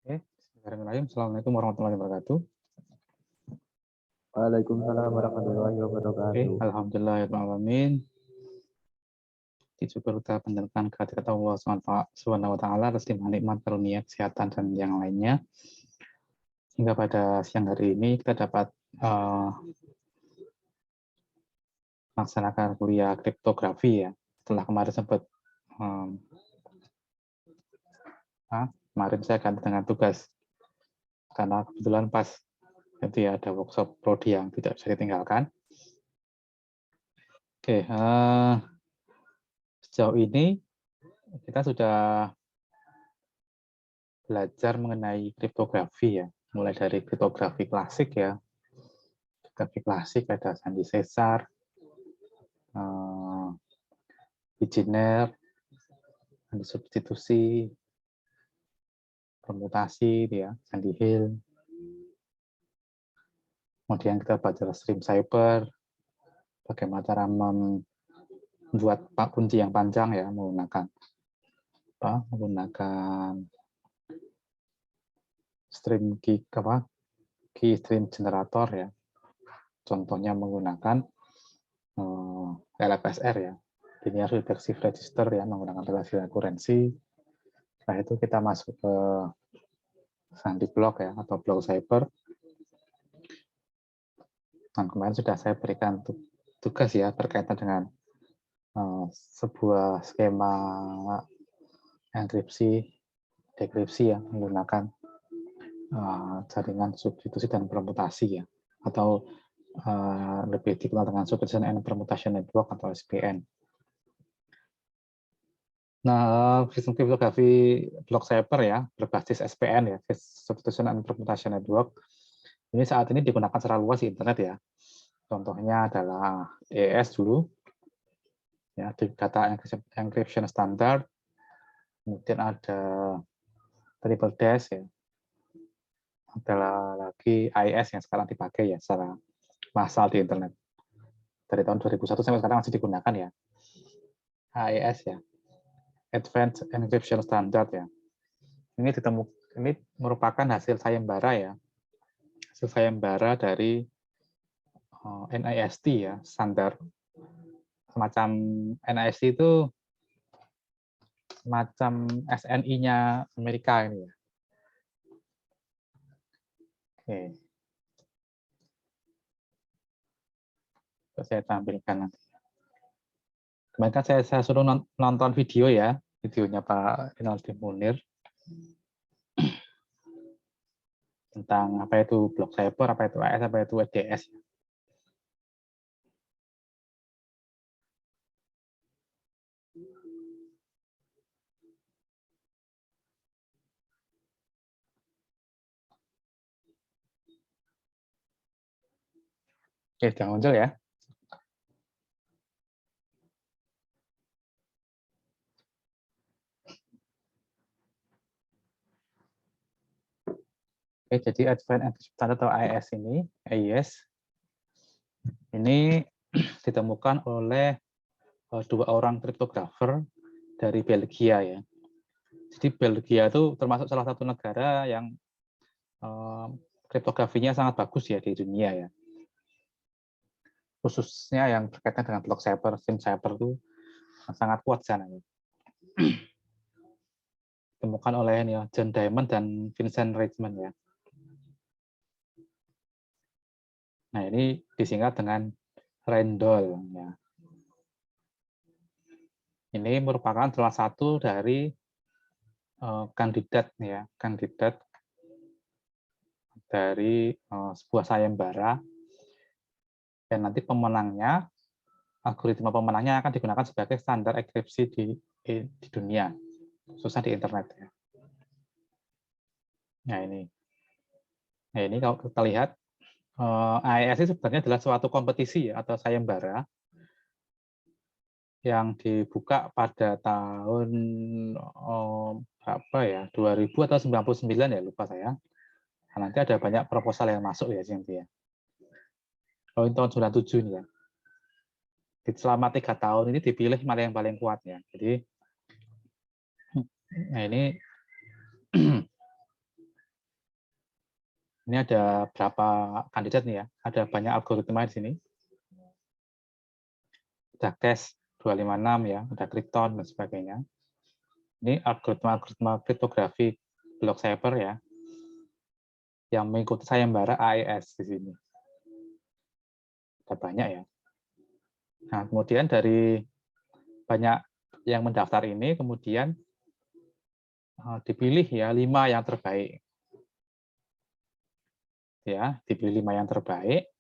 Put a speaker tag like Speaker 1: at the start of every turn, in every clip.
Speaker 1: Oke, bismillahirrahmanirrahim. Assalamualaikum warahmatullahi wabarakatuh.
Speaker 2: Waalaikumsalam warahmatullahi
Speaker 1: Oke,
Speaker 2: wabarakatuh.
Speaker 1: alhamdulillahirrahmanirrahim. Disyukur kita pendengarkan kehadirat Allah Subhanahu wa taala atas limpah nikmat karunia kesehatan dan yang lainnya. Hingga pada siang hari ini kita dapat melaksanakan kuliah kriptografi ya. Setelah kemarin sempat kemarin saya ganti dengan tugas karena kebetulan pas nanti ada workshop prodi yang tidak bisa ditinggalkan. Oke, sejauh ini kita sudah belajar mengenai kriptografi ya, mulai dari kriptografi klasik ya. Kriptografi klasik ada sandi Cesar, Wigner, sandi substitusi, permutasi ya, sandi Hill. Kemudian kita belajar stream cipher, bagaimana cara membuat kunci yang panjang ya, menggunakan stream key stream generator ya. Contohnya menggunakan LFSR ya, linear recursive register ya, menggunakan relasi rekurensi. Setelah itu kita masuk ke sandi block ya, atau block cipher. Dan kemarin sudah saya berikan tugas ya berkaitan dengan sebuah skema enkripsi, dekripsi ya, menggunakan jaringan substitusi dan permutasi ya, atau lebih dikenal dengan Substitution and Permutation Network atau SPN. Nah, sistem kriptografi block cipher ya, berbasis SPN ya, Substitution and Permutation Network. Ini saat ini digunakan secara luas di internet ya. Contohnya adalah DES dulu, ya, Data Encryption Standard. Kemudian ada Triple Dash ya. Ada lagi AES yang sekarang dipakai ya secara massal di internet. Dari tahun 2001 sampai sekarang masih digunakan ya. AES ya, Advanced Encryption Standard ya. Ini merupakan hasil sayembara ya. Hasil sayembara dari NIST ya, standar semacam NIST itu semacam SNI-nya Amerika ini ya. Oke. Saya tampilkan nanti. Kemarin kan saya suruh nonton video ya, videonya Pak Rinaldi Munir tentang apa itu block cipher, apa itu AES, apa itu EDS. Oke, jangan muncul ya. Oke, jadi Advanced Encryption Standard atau AES ini ditemukan oleh dua orang kriptografer dari Belgia ya. Jadi Belgia itu termasuk salah satu negara yang kriptografinya sangat bagus ya di dunia ya. Khususnya yang berkaitan dengan block cipher, stream cipher itu sangat kuat sana. Ditemukan oleh John Diamond dan Vincent Richmond ya. Nah, ini disingkat dengan Randall ya. Ini merupakan salah satu dari kandidat dari sebuah sayembara, dan nanti algoritma pemenangnya akan digunakan sebagai standar enkripsi di dunia, khususnya di internet ya. Nah ini kalau kita lihat, AES itu sebenarnya adalah suatu kompetisi ya, atau sayembara yang dibuka pada tahun berapa ya, 2000 atau 99 ya, lupa saya. Nah, nanti ada banyak proposal yang masuk ya nanti ya. Kalau ini tahun 97 nih ya. Selama 3 tahun ini dipilih mana yang paling kuat ya. Jadi nah ini Ini ada berapa kandidat nih ya? Ada banyak algoritma di sini. Ada cache 256 ya, ada Krypton dan sebagainya. Ini algoritma kriptografi block cipher ya, yang mengikuti sayembara AES di sini. Ada banyak ya. Nah, kemudian dari banyak yang mendaftar ini, kemudian dipilih ya 5 yang terbaik. Ya, dipilih 5 yang terbaik.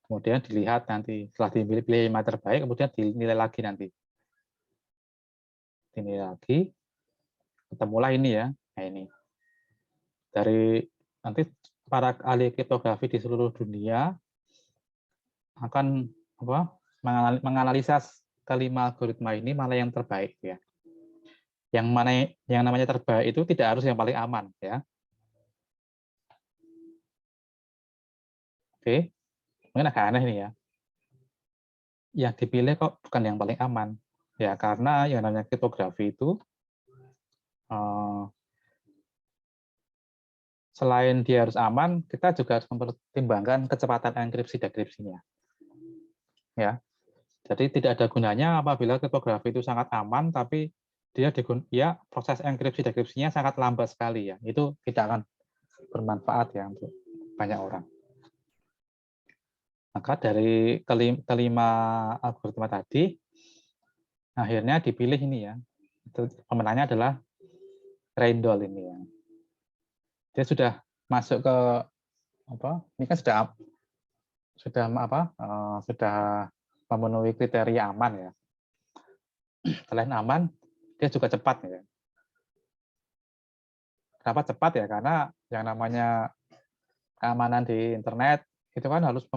Speaker 1: Kemudian dilihat nanti setelah dipilih 5 terbaik, kemudian dinilai lagi nanti. Dinilai lagi, ketemulah ini ya. Nah, ini. Dari nanti para ahli kriptografi di seluruh dunia akan menganalisa kelima algoritma ini mana yang terbaik ya. Yang mana yang namanya terbaik itu tidak harus yang paling aman ya. Oke, mungkin agak aneh nih ya. Yang dipilih kok bukan yang paling aman. Ya, karena yang namanya kriptografi itu selain dia harus aman, kita juga harus mempertimbangkan kecepatan enkripsi dekripsinya. Ya. Jadi tidak ada gunanya apabila kriptografi itu sangat aman tapi ya proses enkripsi dekripsinya sangat lambat sekali ya. Itu tidak akan bermanfaat ya untuk banyak orang. Maka dari kelima algoritma tadi, akhirnya dipilih ini ya. Pemenangnya adalah Randall ini ya. Dia sudah masuk ke ini kan sudah memenuhi kriteria aman ya. Selain aman, dia juga cepat ya. Kenapa cepat ya? Karena yang namanya keamanan di internet itu kan harus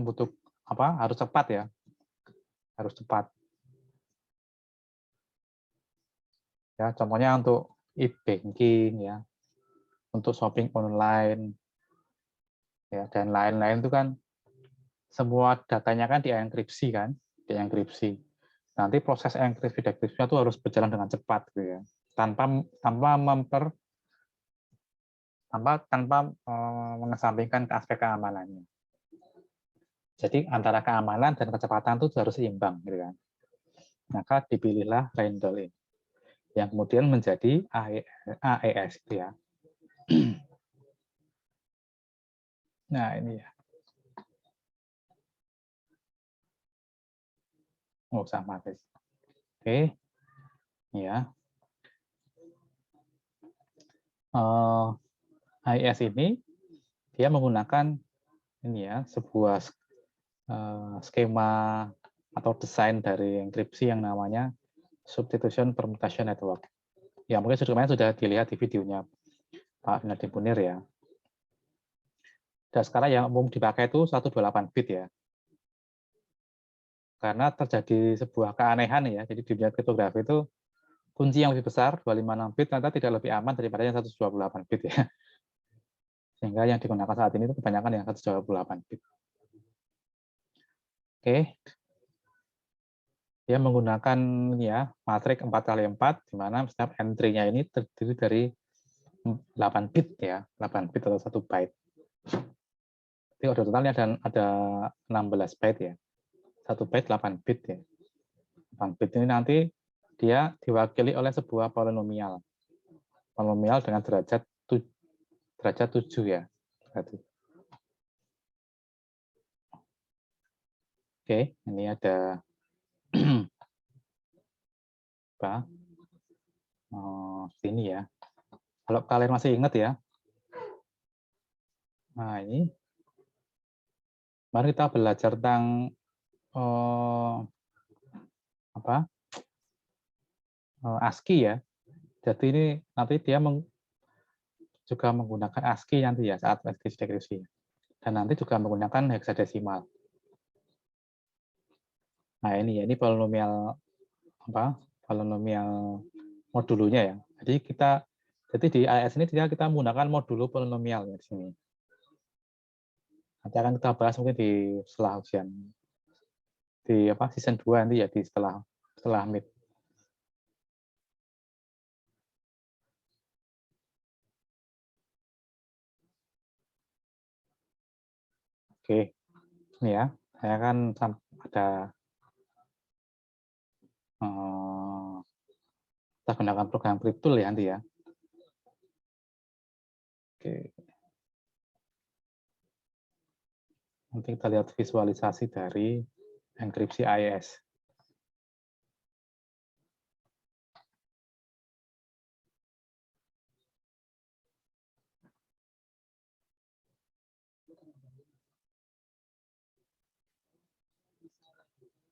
Speaker 1: harus cepat ya, harus cepat. Ya, contohnya untuk e-banking ya, untuk shopping online ya dan lain-lain itu kan semua datanya kan dienkripsi kan, dienkripsi. Nanti proses enkripsi dekripsinya itu harus berjalan dengan cepat gitu ya, tanpa mengesampingkan aspek keamanannya. Jadi antara keamanan dan kecepatan itu harus seimbang, gitu kan. Maka dipilihlah Randall ini, yang kemudian menjadi AES itu ya. Nah ini ya. Nggak usah mati. Oke, ya. AES ini dia menggunakan ini ya sebuah skema atau desain dari enkripsi yang namanya substitution permutation network. Ya mungkin sudah dilihat di videonya Pak Vinadi Punir ya. Dan sekarang yang umum dipakai itu 128 bit ya. Karena terjadi sebuah keanehan ya. Jadi di dunia kriptografi itu kunci yang lebih besar 256 bit ternyata tidak lebih aman daripada yang 128 bit ya. Sehingga yang digunakan saat ini itu kebanyakan yang 128 bit. Oke. Dia menggunakan ya matriks 4x4 di mana setiap entry-nya ini terdiri dari 8 bit ya, 8 bit atau 1 byte. Jadi order totalnya ada 16 byte ya. 1 byte 8 bit ya. 8 bit ini nanti dia diwakili oleh sebuah polinomial. Polinomial dengan derajat 7 ya. Berarti. Oke, ini ada apa? Sini ya. Kalau kalian masih ingat ya. Nah, ini mari kita belajar tentang ASCII ya. Jadi ini nanti dia juga menggunakan ASCII nanti ya saat enkripsi dekripsi. Dan nanti juga menggunakan heksadesimal. Nah ini ya, ini polinomial polinomial modulunya ya. Jadi di AES ini kita menggunakan modulo polinomial ya di sini. Nanti akan kita bahas mungkin di setelah ujian di season 2 nanti ya di setelah mid. Oke, ini ya. Saya kan ada kita gunakan program Cryptool ya nanti ya. Oke. Nanti kita lihat visualisasi dari enkripsi AES.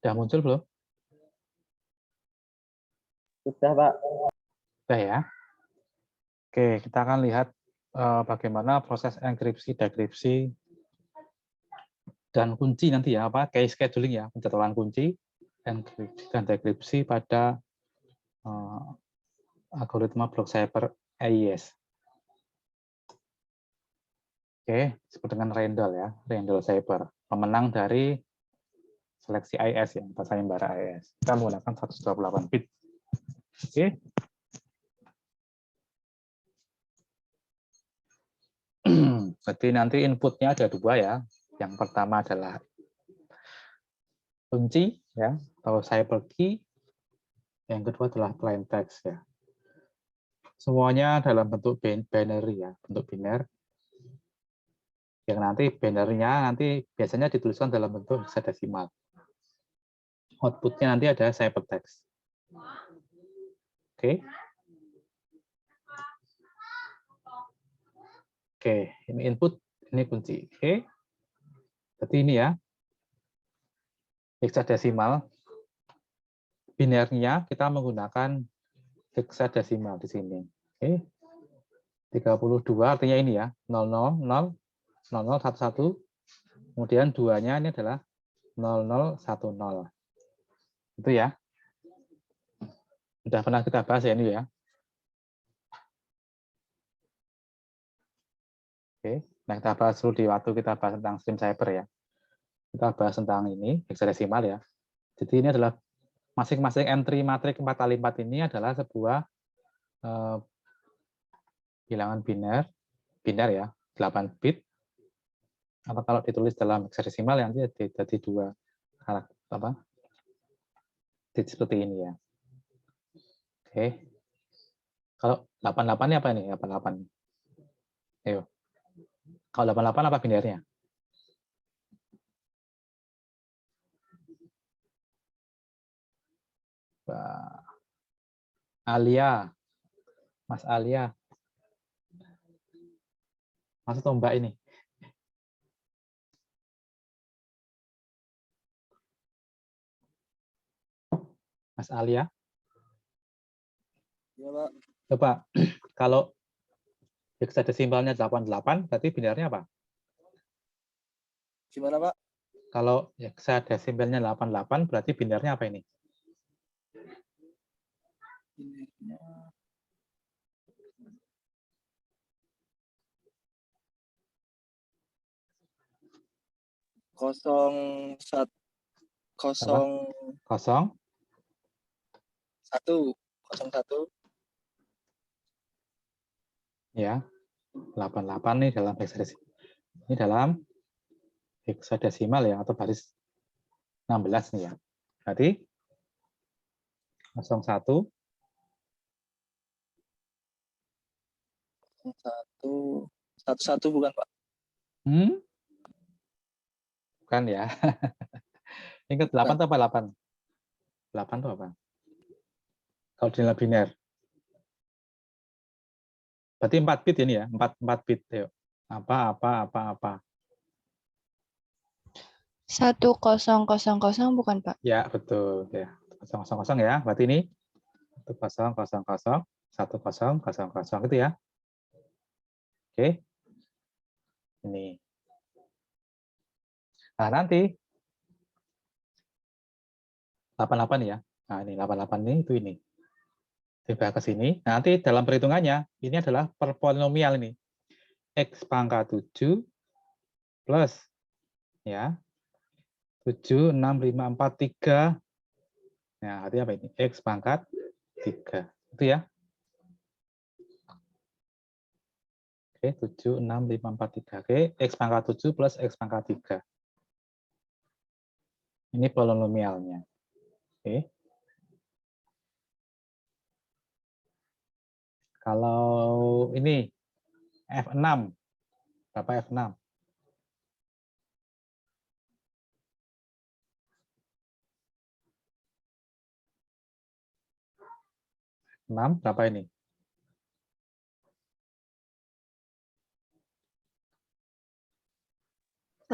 Speaker 1: Sudah muncul belum?
Speaker 2: Sudah, Pak.
Speaker 1: Sudah ya. Oke, kita akan lihat bagaimana proses enkripsi, dekripsi, dan kunci nanti ya, apa case scheduling ya, penjadwalan kunci, enkripsi dan dekripsi pada algoritma block cipher AES. Oke, disebut dengan Randall ya, Randall cipher, pemenang dari seleksi AES ya, bahasa sayembara AES. Kita menggunakan 128 bit. Oke. Jadi nanti inputnya ada dua ya. Yang pertama adalah kunci ya, atau cipher key. Yang kedua adalah plain text ya. Semuanya dalam bentuk binary ya, bentuk biner. Yang nanti binernya nanti biasanya dituliskan dalam bentuk hexadesimal. Outputnya nanti ada ciphertext. Oke. Oke, ini input, ini kunci. Oke. Jadi ini ya, hexadesimal. Binernya kita menggunakan hexadesimal di sini. Oke. 32 artinya ini ya, 00, 0, 00, 11. Kemudian 2-nya ini adalah 0010. Itu ya. Sudah pernah kita bahas ya ini ya. Oke. Nah, kita bahas dulu di waktu kita bahas tentang stream cipher ya. Kita bahas tentang ini hexadesimal ya. Jadi ini adalah masing-masing entry matrik 4 kali 4 ini adalah sebuah bilangan biner ya, 8 bit. Atau kalau ditulis dalam hexadesimal nanti jadi 2 karakter apa? Seperti ini ya. Oke. Kalau 88 ini apa ini? 88. Ayo. Kalau 88 apa binernya? Alia. Mas Alia. Mas atau Mbak ini? Mas Alia.
Speaker 2: Ya, Pak.
Speaker 1: Coba kalau hexadesimalnya 88 berarti binernya apa?
Speaker 2: Gimana, Pak?
Speaker 1: Kalau hexadesimalnya 88 berarti binernya apa ini?
Speaker 2: Binernya 01
Speaker 1: Kosong
Speaker 2: 01
Speaker 1: ya. 88 nih dalam hexadesimal. Ini dalam hexadesimal ya atau baris 16 nih ya. Berarti 01
Speaker 2: 11 bukan, Pak?
Speaker 1: Bukan ya. Ingat 8 atau apa 8? 8 itu apa? Kalau di dalam biner. Berarti 4 bit ini ya, 4 bit. Yuk. Apa.
Speaker 3: 1000 bukan, Pak?
Speaker 1: Ya, betul ya. 000 ya. Berarti ini 1000 1000 gitu ya. Oke. Ini. Nah, nanti 88 ya. Nah, ini 88 ini itu ini. Tiba ke sini. Nanti dalam perhitungannya ini adalah per polinomial ini. X pangkat 7 plus ya 7, 6, 5, 4, 3. Nah, artinya apa ini? X pangkat 3. Itu ya. Oke, 7, 6, 5, 4, 3. Oke, X pangkat 7 plus X pangkat 3. Ini polinomialnya. Oke. Kalau ini F6, berapa F6? 6, berapa ini?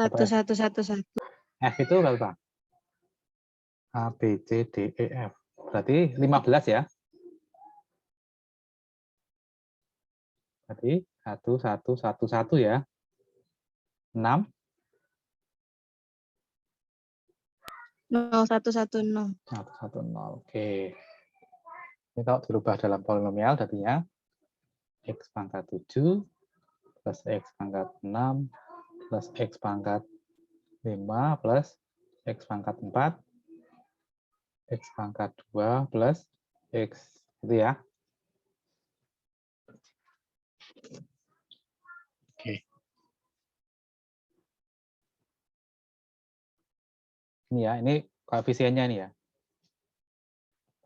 Speaker 3: Satu, satu, satu, satu.
Speaker 1: F itu berapa? A, B, C, D, E, F. Berarti 15 ya? Berarti 1, 1, 1, 1 ya? 6?
Speaker 3: 0, 1, 1, 0.
Speaker 1: 1, 1, 0. Oke. Ini kalau dirubah dalam polinomial, artinya X pangkat 7 plus X pangkat 6 plus X pangkat 5 plus X pangkat 4 X pangkat 2 plus X. Itu ya. Oke. Ini ya, ini koefisiennya ini ya.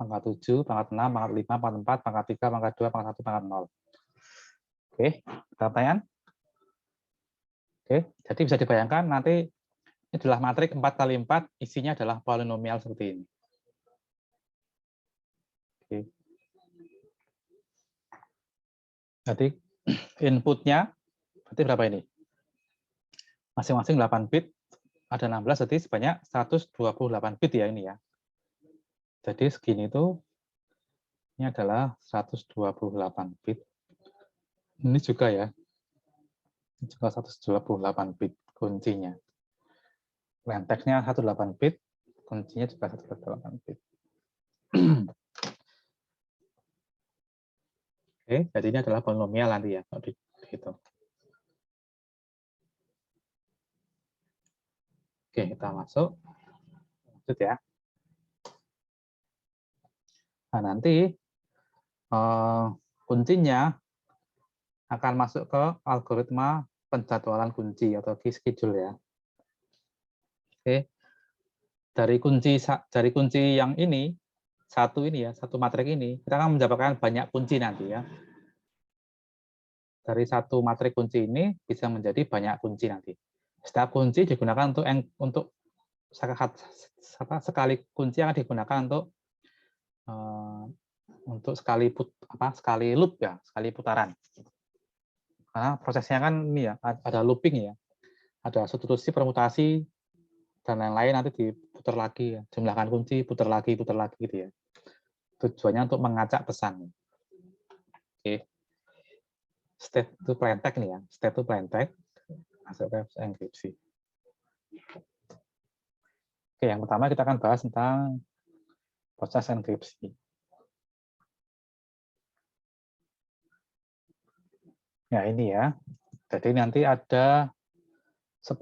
Speaker 1: Pangkat 7, pangkat 6, pangkat 5, pangkat 4, pangkat 3, pangkat 2, pangkat 1, pangkat 0. Oke, ada pertanyaan? Oke, jadi bisa dibayangkan nanti ini adalah matrik 4 kali 4, isinya adalah polinomial seperti ini. Oke. Jadi inputnya berarti berapa ini? Masing-masing 8 bit, ada 16, jadi sebanyak 128 bit ya ini ya. Jadi segini itu, ini adalah 128 bit. Ini juga ya, ini juga 128 bit kuncinya. Lenteknya 18 bit, kuncinya juga 128 bit. Oke, jadi ini adalah polinomial nanti ya, kalau dihitung. Oke, kita masuk. Lanjut ya. Nah, nanti kuncinya akan masuk ke algoritma penjadwalan kunci atau key schedule ya. Oke. Dari kunci yang ini, satu matrik ini, kita akan mendapatkan banyak kunci nanti ya. Dari satu matrik kunci ini bisa menjadi banyak kunci nanti. Setiap kunci digunakan untuk sekali kunci yang digunakan untuk sekali loop ya, sekali putaran. Karena prosesnya kan ini ya, ada looping ya, ada substitusi, permutasi, dan lain-lain nanti diputar lagi ya, jumlahkan kunci, putar lagi gitu ya. Tujuannya untuk mengacak pesan. Oke. State to plain text nih ya, state to plain text masuk ke enkripsi. Oke, yang pertama kita akan bahas tentang proses enkripsi. Ya ini ya, jadi nanti ada 10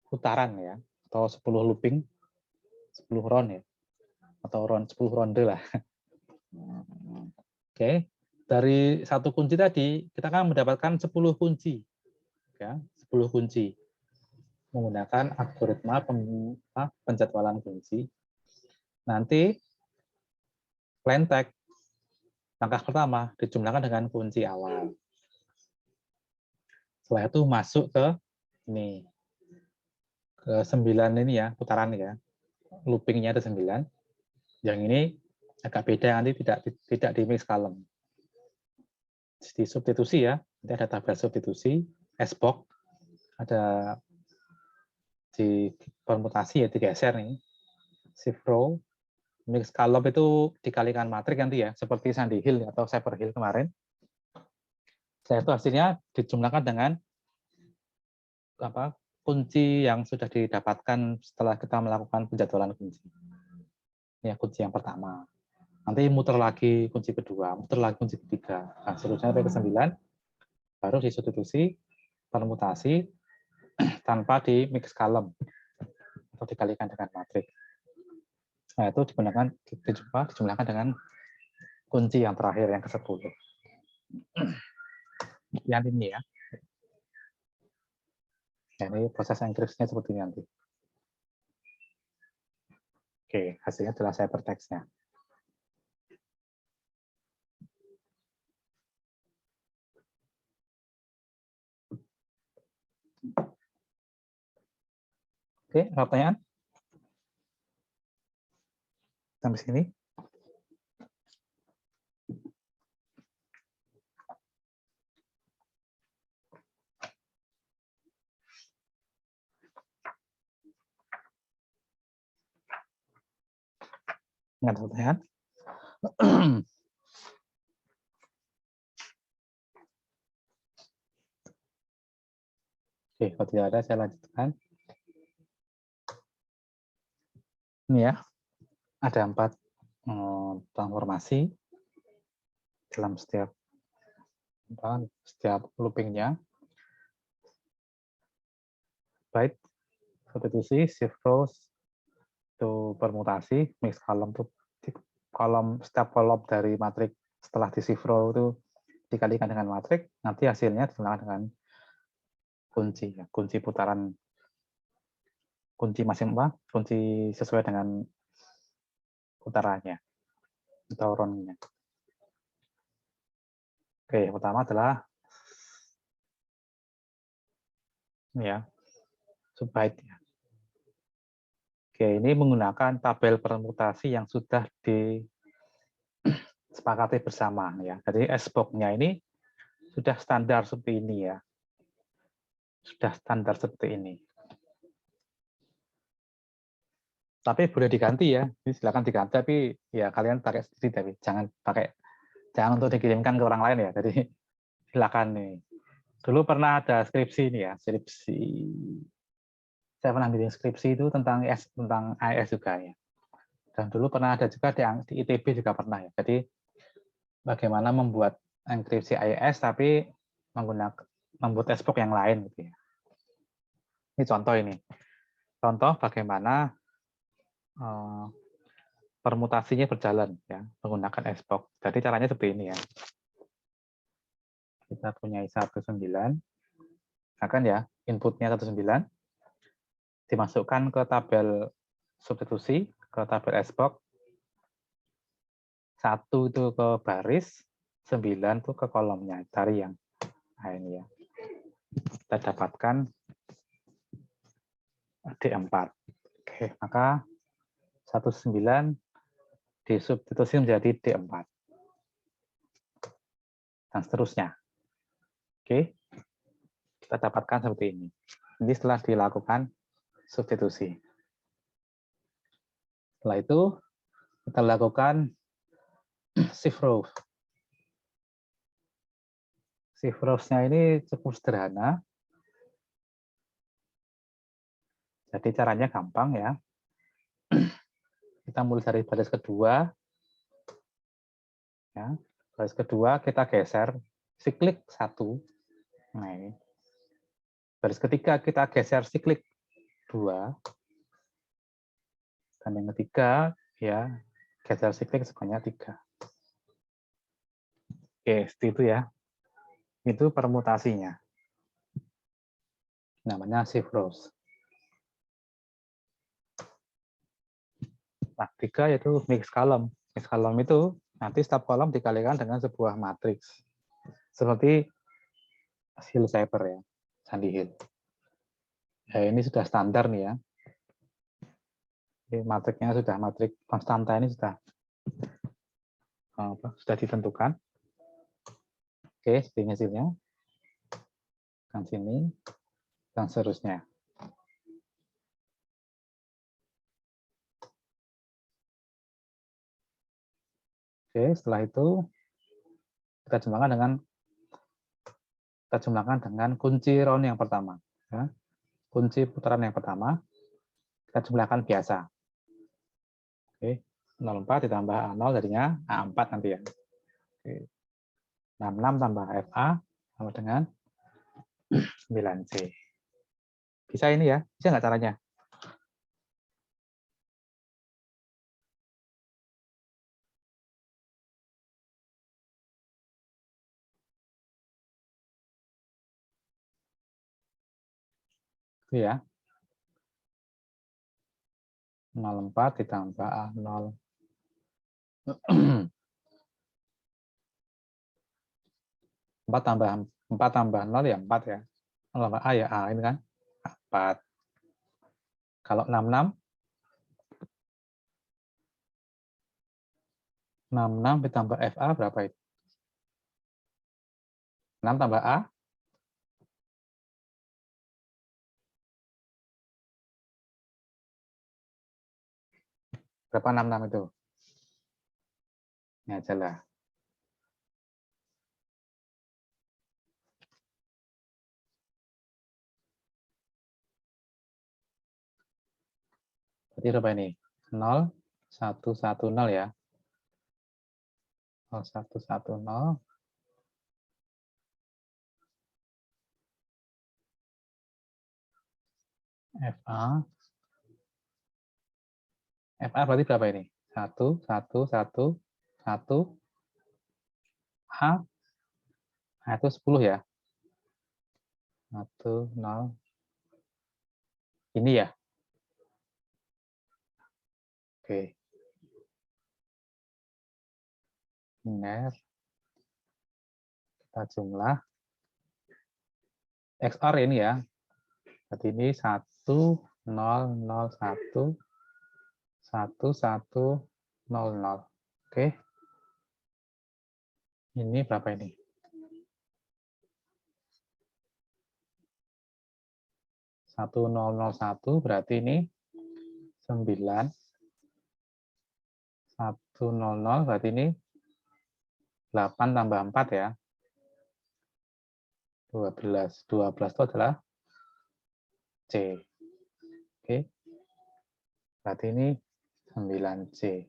Speaker 1: putaran ya, atau 10 looping, 10 round ya, atau 10 ronde lah. Oke, dari satu kunci tadi kita akan mendapatkan 10 kunci, ya, 10 kunci menggunakan algoritma penjadwalan kunci. Nanti plain text langkah pertama dijumlahkan dengan kunci awal. Setelah itu masuk ke ini, ke 9 ini ya, putaran ya. Loopingnya ada 9. Yang ini agak beda, nanti tidak di mix column. Di substitusi ya, nanti ada tabel substitusi, SBOX, ada di permutasi ya, digeser nih. Shift row, mix column itu dikalikan matrik nanti ya, seperti Sandy Hill atau Cyber Hill kemarin. Setelah itu hasilnya dijumlahkan dengan kunci yang sudah didapatkan setelah kita melakukan penjadwalan kunci. Ya, kunci yang pertama. Nanti muter lagi kunci kedua, muter lagi kunci ketiga. Nah, seterusnya sampai ke 9, baru disubstitusi, permutasi, tanpa di mix column, atau dikalikan dengan matrik. Nah, itu dijumlahkan dengan kunci yang terakhir, yang ke-10. yang ini ya. Ya, ini proses enkripsinya seperti ini nanti. Oke, hasilnya adalah ciphertext-nya. Oke, ada pertanyaan? Sampai sini? Nggak ada pertanyaan? Oke, kalau tidak ada, saya lanjutkan. Ini ya, ada 4 transformasi dalam setiap loopingnya. Byte, substitusi, shift rows, itu permutasi, mix column itu setiap kolom dari matriks setelah di shift row itu dikalikan dengan matriks, nanti hasilnya digunakan dengan kunci, ya, kunci putaran, kunci kunci sesuai dengan putarannya atau roundnya. Oke, yang pertama adalah ini ya, subbyte ya. Oke, ini menggunakan tabel permutasi yang sudah disepakati bersama ya. Jadi SBOX-nya ini sudah standar seperti ini ya. Sudah standar seperti ini. Tapi boleh diganti ya. Jadi silakan diganti, tapi ya kalian pakai sendiri, tapi jangan untuk dikirimkan ke orang lain ya. Jadi silakan nih. Dulu pernah ada skripsi nih ya, skripsi. Saya pernah bikin skripsi itu tentang AES juga ya. Dan dulu pernah ada juga di ITB juga pernah ya. Jadi bagaimana membuat enkripsi AES tapi membuat SBOX yang lain gitu ya. Ini contoh ini. Contoh bagaimana permutasinya berjalan ya menggunakan SBOX. Jadi caranya seperti ini ya. Kita punya 19, akan ya inputnya 19, dimasukkan ke tabel substitusi, ke tabel SBOX, 1 itu ke baris, 9 itu ke kolomnya, cari yang nah ini ya. Kita dapatkan D4. Oke, maka 19 disubstitusi menjadi D4. Dan seterusnya. Oke, kita dapatkan seperti ini. Ini setelah dilakukan substitusi. Setelah itu, kita lakukan shift row. Shift rows-nya ini cukup sederhana. Jadi caranya gampang ya. Kita mulai dari baris kedua. Ya, baris kedua kita geser, siklik 1. Nah ini. Baris ketiga kita geser siklik 2. Dan yang ketiga ya geser siklik sebanyak 3. Oke, seperti itu ya. Itu permutasinya. Namanya shift rows. Nah, 3 yaitu mix column. Mix column itu nanti setiap kolom dikalikan dengan sebuah matriks. Seperti Hill Cipher ya, Sandy Hill. Ya, ini sudah standar nih ya. Jadi, matriknya sudah matrik konstanta ini sudah ditentukan. Oke, seperti hasilnya. Dan sini dan seterusnya. Oke, setelah itu kita jumlahkan dengan kunci round yang pertama. Ya. Kunci putaran yang pertama kita jumlahkan biasa. Oke, 04 ditambah A0 jadinya A4 nanti ya. Oke. 66 tambah FA sama dengan 9C. Bisa ini ya? Bisa nggak caranya? Itu ya. 04 ditambah A0. 4 tambah 0 ya 4 ya. 0 tambah A ya A ini kan. 4. Kalau 66 ditambah FA berapa itu? 6 tambah A? Berapa 66 itu? Ini aja lah. Berarti berapa ini? 0, 1, 1, 0 ya. 0, 1, 1, 0. FA. FA berarti berapa ini? 1, 1, 1, 1. A. A itu 10 ya. 1, 0. Ini ya. Oke. Iner. Kita jumlah. XOR ini ya. Berarti ini 1, 0, 0, 1, 1, 1, 0, 0. Oke. Ini berapa ini? 1001 berarti ini 9. 100 berarti ini 8 tambah 4 ya. 12. 12 itu adalah C. Oke. Berarti ini 9C.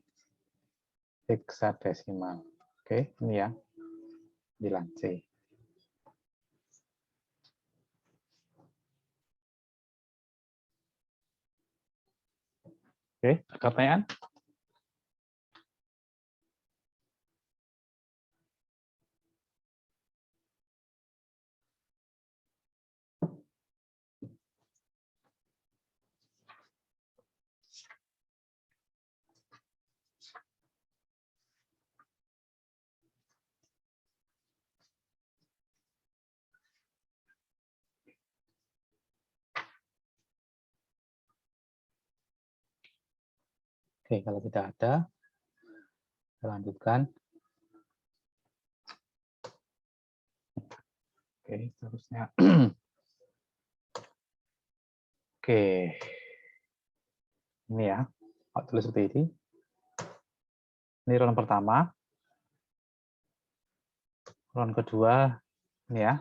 Speaker 1: Hexadesimal. Oke, ini ya. 9C. Oke, pertanyaan? Oke, kalau tidak ada, kita lanjutkan. Oke, seterusnya. Oke. Ini ya, tulis seperti ini. Ini round pertama. Round kedua, ini ya.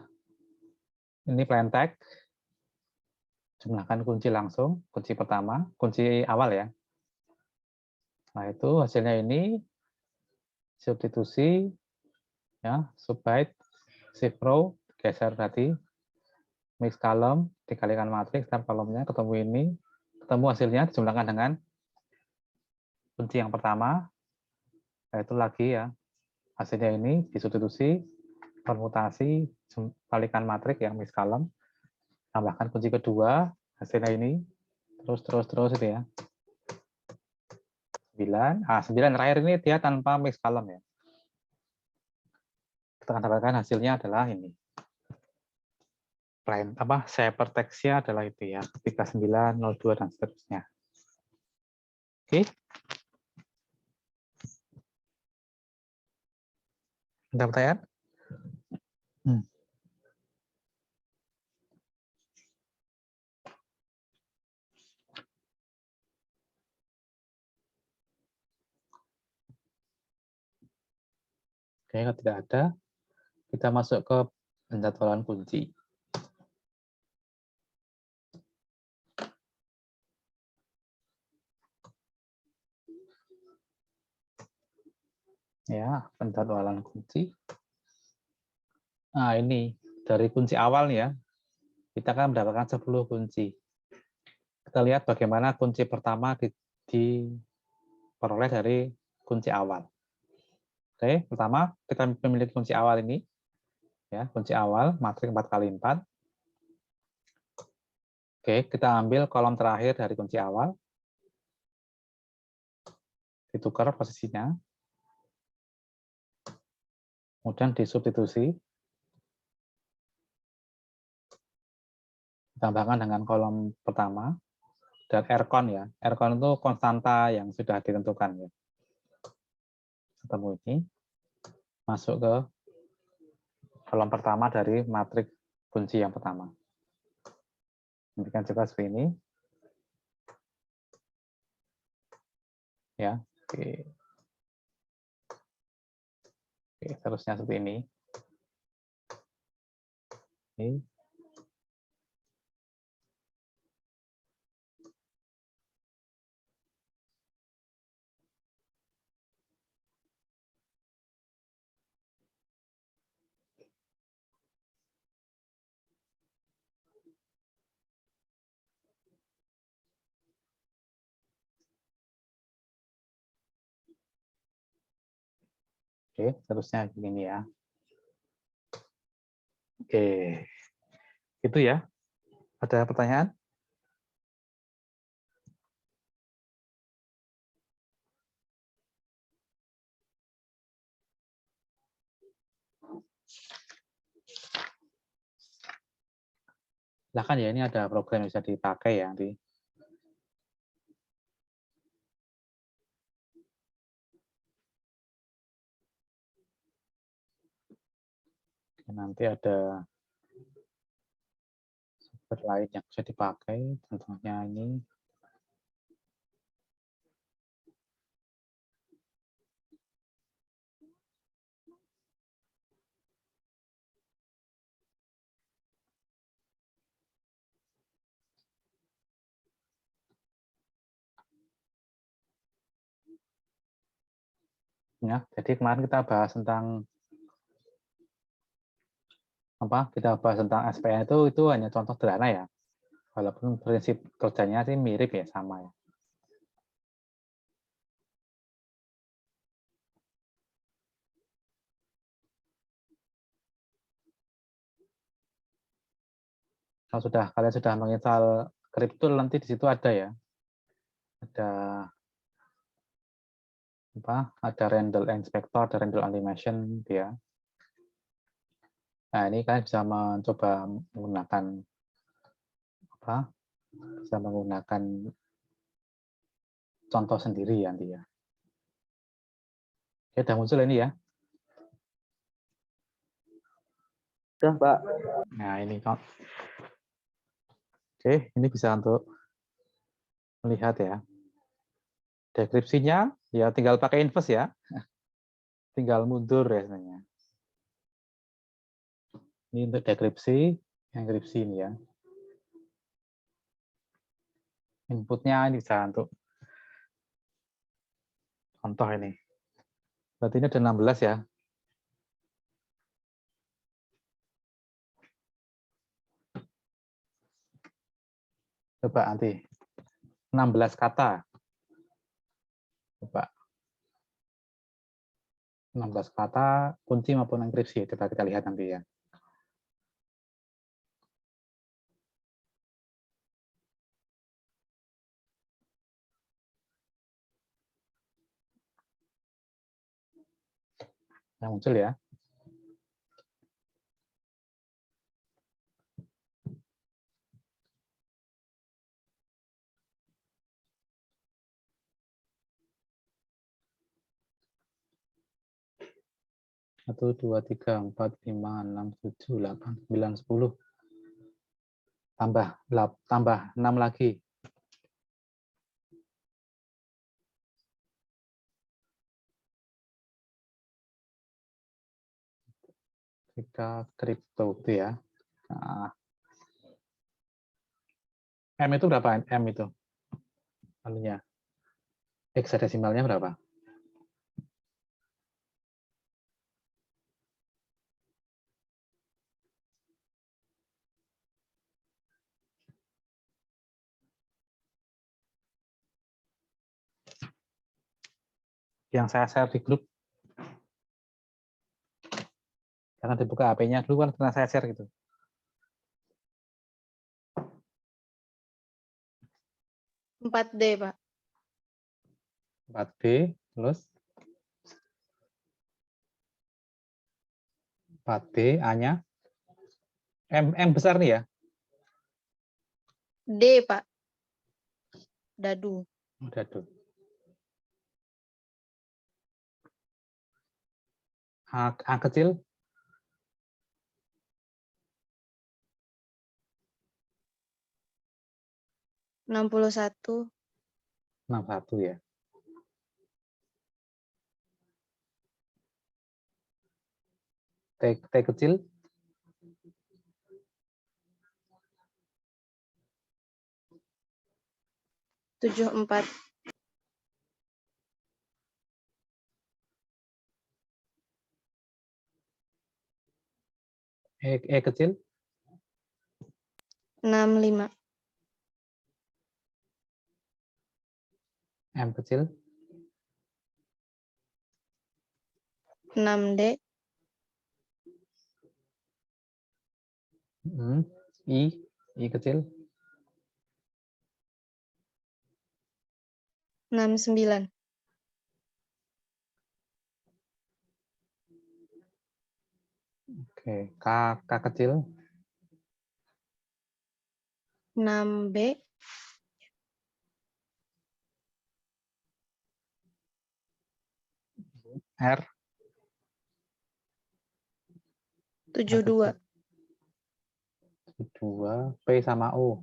Speaker 1: Ini plain text. Jumlahkan kunci langsung, kunci pertama, kunci awal ya. Nah, itu hasilnya ini substitusi ya, subbyte, shift row, geser tadi, mix column, dikalikan matriks, dan kolomnya ketemu ini, ketemu hasilnya dijumlahkan dengan kunci yang pertama, yaitu lagi ya, hasilnya ini disubstitusi, permutasi, kalikan matriks yang mix column, tambahkan kunci kedua, hasilnya ini, terus itu ya. 9 terakhir ini dia tanpa mix column ya. Kita akan dapatkan hasilnya adalah ini. Plain hypertext-nya adalah itu ya, 39, 02 dan seterusnya. Oke. Ada pertanyaan? Oke, kalau tidak ada, kita masuk ke penjadwalan kunci. Ya, penjadwalan kunci. Nah, ini dari kunci awal nih ya. Kita akan mendapatkan 10 kunci. Kita lihat bagaimana kunci pertama diperoleh dari kunci awal. Oke, pertama kita memiliki kunci awal ini. Ya, kunci awal matriks 4 kali 4. Oke, kita ambil kolom terakhir dari kunci awal. Ditukar posisinya. Kemudian disubstitusi. Ditambahkan dengan kolom pertama. Dan Rcon ya. Rcon itu konstanta yang sudah ditentukan ya. Ketemu ini. Masuk ke kolom pertama dari matriks kunci yang pertama. Demikian juga seperti ini. Ya. Oke. Oke, seterusnya seperti ini. Oke. Oke, seterusnya begini ya. Oke. Itu ya. Ada pertanyaan? Silahkan ya, ini ada program yang bisa dipakai ya nanti. Nanti ada software lain yang bisa dipakai, contohnya ini. Ya, jadi kemarin kita bahas tentang apa? Kita bahas tentang SPN itu hanya contoh sederhana ya. Walaupun prinsip kerjanya sih mirip ya, sama ya. Kalau kalian sudah menginstal Cryptool, nanti di situ ada ya. Ada apa? Ada Randall Inspector, ada Randall Animation dia. Nah, ini kalian bisa mencoba menggunakan apa? Bisa menggunakan contoh sendiri ya nanti ya. Oke, udah muncul ini ya.
Speaker 2: Udah, Pak.
Speaker 1: Nah, ini kok. Oke, ini bisa untuk melihat ya. Deskripsinya ya tinggal pakai invest ya. Tinggal mundur ya sebenarnya. Ini untuk deskripsi, enkripsi ini ya. Inputnya ini bisa untuk contoh ini. Berarti ini ada 16 ya. Coba nanti 16 kata. Coba 16 kata kunci maupun enkripsi. Coba kita lihat nanti ya. Yang muncul ya. Satu, dua, tiga, empat, lima, enam, tujuh, delapan, 9, 10. Tambah 6 lagi. Kita kripto itu ya. Nah, M itu berapa? M itu anunya. Hexadesimalnya berapa? Yang saya share di grup. Jangan dibuka HP-nya dulu kan, karena saya share gitu.
Speaker 3: 4D, Pak.
Speaker 1: 4B, terus 4B, A-nya M besar nih ya?
Speaker 3: D, Pak. Dadu.
Speaker 1: Udah tuh. A kecil,
Speaker 3: 61.
Speaker 1: 61 ya. T kecil,
Speaker 3: 74.
Speaker 1: E kecil,
Speaker 3: 65.
Speaker 1: M kecil,
Speaker 3: 6D.
Speaker 1: I kecil,
Speaker 3: 69.
Speaker 1: oke. K kecil,
Speaker 3: 6B.
Speaker 1: R
Speaker 3: 72.
Speaker 1: 2, P sama O.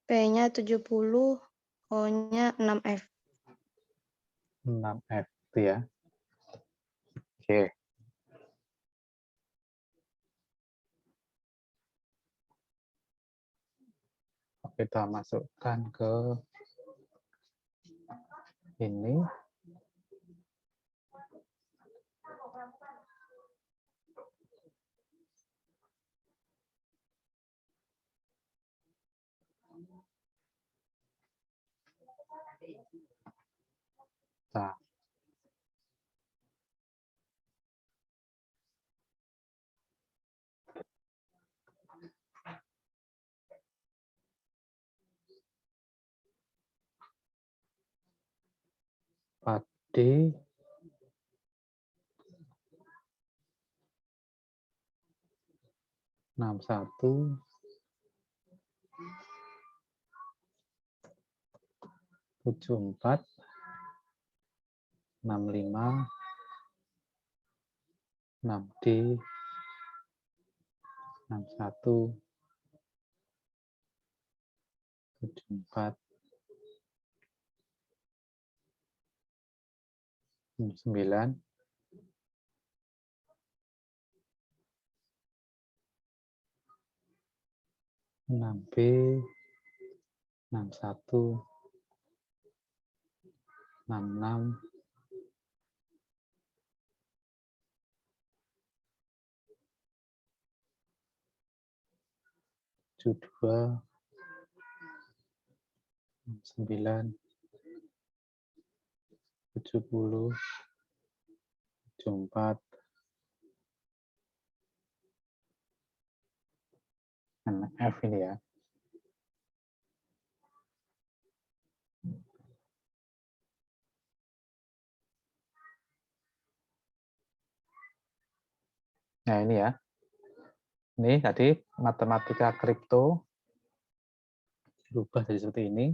Speaker 3: P-nya 70. O-nya 6F.
Speaker 1: 6F itu ya. Oke. Kita masukkan ke ini. Nah, D 61 74 65 6D 61 74 9 6B 61 66 72 9 70 74 F ini ya. Nah ini ya. Ini tadi matematika kripto berubah jadi seperti ini.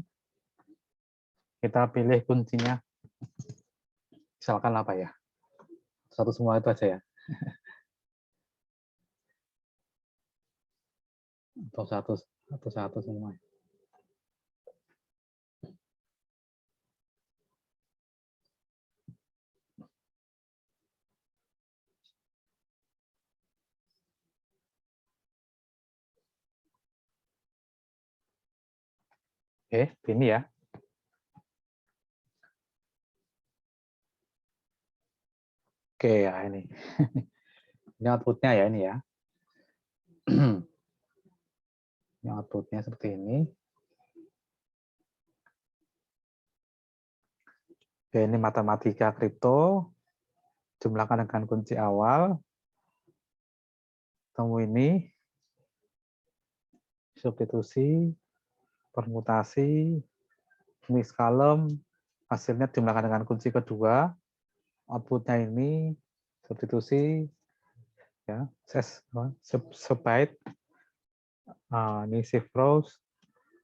Speaker 1: Kita pilih kuncinya. Misalkan apa ya? Satu semua itu aja ya. Atau satu semua. Oke, ini ya. Oke, ya ini. Ini outputnya ya ini ya. Ini outputnya seperti ini. Oke, ini matematika kripto. Jumlahkan dengan kunci awal. Temu ini. substitusi, permutasi, mix column, hasilnya dijumlahkan dengan kunci kedua, outputnya ini substitusi, ya, subbyte, ini shift rows,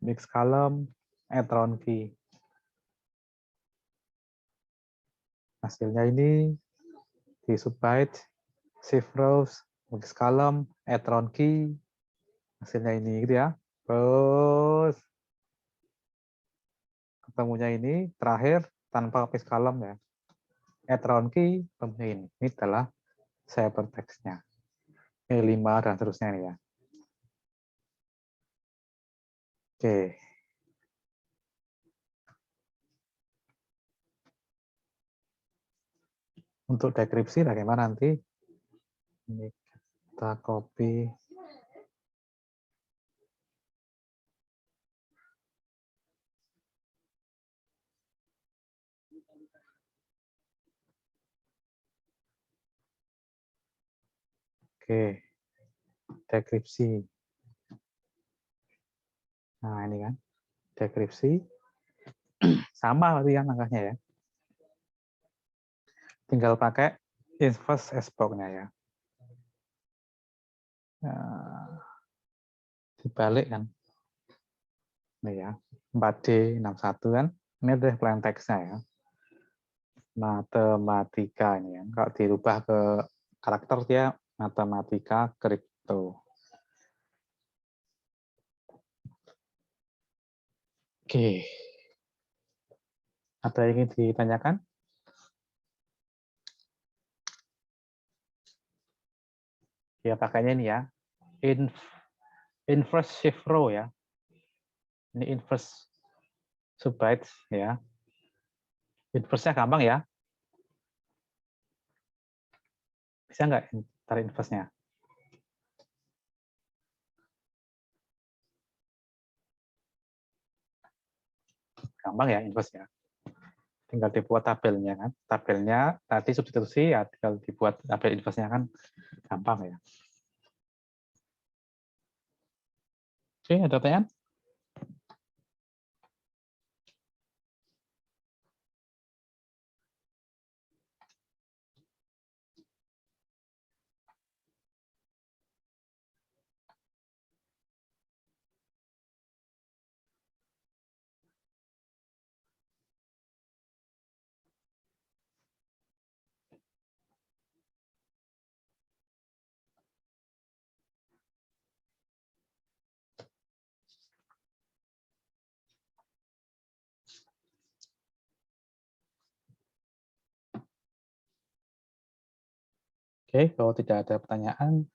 Speaker 1: mix column, add round key. Hasilnya ini di subbyte, shift rows, mix column, add round key. Hasilnya ini gitu ya. Terus ketemunya ini terakhir tanpa mix column ya. Add round key, ketemunya ini. Ini adalah ciphertext-nya. Ini 5 dan seterusnya ini ya. Oke. Untuk dekripsi bagaimana nanti? Ini kita copy. Oke. Dekripsi. Nah, ini kan. Dekripsi. Sama berarti kan langkahnya ya. Tinggal pakai inverse SBOC-nya ya. Nah, dibalik kan. Ini ya. 4D61 kan. Ini adalah plain text-nya ya. Matematika ini ya. Kalau dirubah ke karakter dia matematika kripto. Oke. Ada yang ingin ditanyakan? Ya pakainya ini ya. Inverse shift row ya. Ini inverse subbytes ya. Inverse-nya gampang ya. Bisa nggak tarik inverse-nya? Gampang ya inverse ya. Tinggal dibuat tabelnya kan. Tabelnya tadi substitusi ya tinggal dibuat tabel inverse-nya kan gampang ya. Oke, ada pertanyaan? Oke, kalau tidak ada pertanyaan,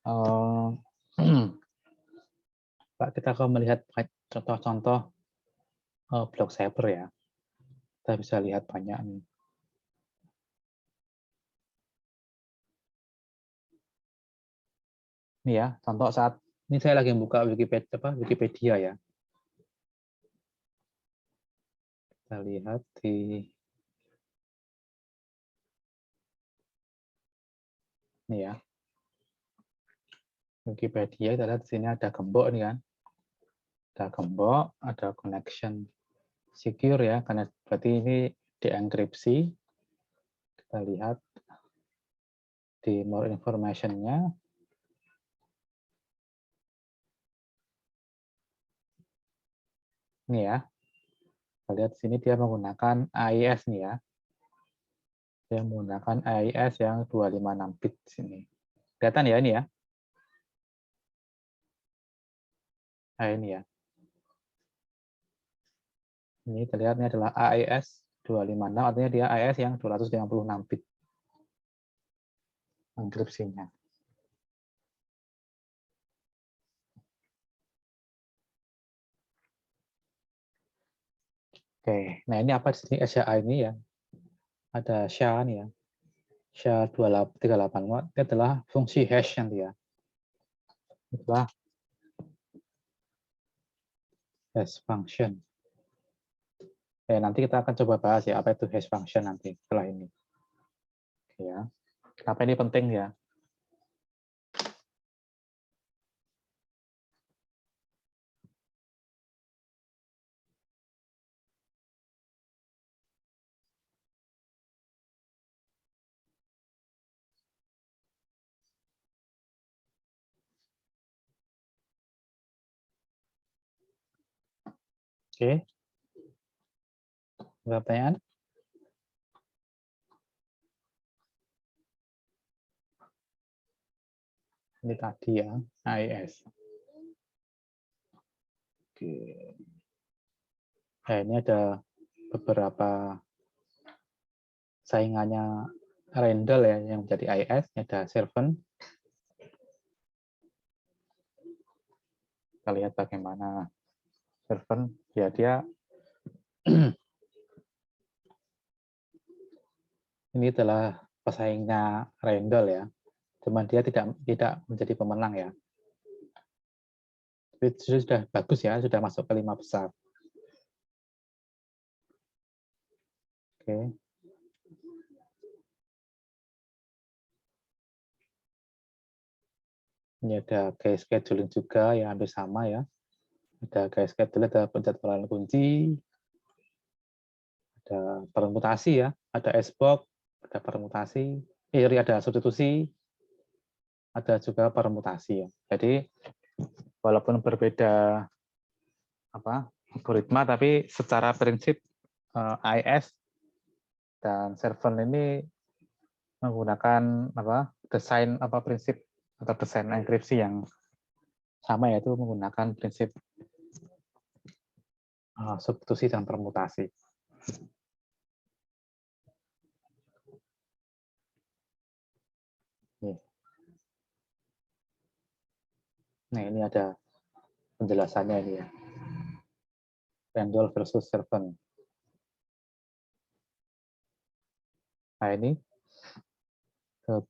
Speaker 1: Pak, kita akan melihat contoh-contoh block cyber ya. Kita bisa lihat banyak nih. Ini ya, contoh saat ini saya lagi buka Wikipedia ya. Kita lihat di ini ya. Wikipedia, kita lihat di sini ada gembok nih kan. Ada gembok, ada connection secure ya, karena berarti ini dienkripsi. Kita lihat di more information-nya. Ini ya. Kita lihat di sini dia menggunakan AES nih ya. Dia menggunakan AES yang 256 bit sini. Kelihatan ya ini ya. Nah ini ya. Ini terlihatnya adalah AES 256, artinya dia AES yang 256 bit enkripsinya. Oke, nah ini apa di sini SHA ini ya? Ada SHA nih ya. SHA 238 watt itu adalah fungsi hash nanti ya. Itulah hash function. Nanti kita akan coba bahas ya apa itu hash function nanti setelah ini. Oke, ya. Kenapa ini penting ya? Oke. Ada pertanyaan? Ini tadi ya, AIS. Oke. Nah, ini ada beberapa saingannya Randall ya yang menjadi AIS. Ada Servant. Kita lihat bagaimana Servant. Ya, dia ini adalah pesaingnya Randall ya. Cuman dia tidak menjadi pemenang ya. Tapi sudah bagus ya, sudah masuk ke 5 besar. Oke. Ini ada gaya scheduling juga yang hampir sama ya. Ada gaya scheduling, ada penjadwalan kunci, ada permutasi ya, ada SBOX, ada permutasi, ada substitusi, ada juga permutasi ya. Jadi walaupun berbeda algoritma, tapi secara prinsip AIS dan Servant ini menggunakan desain prinsip atau desain enkripsi yang sama, yaitu menggunakan prinsip substitusi dan permutasi. Nah, ini ada penjelasannya ini ya. Randall versus Servant. Nah, ini 32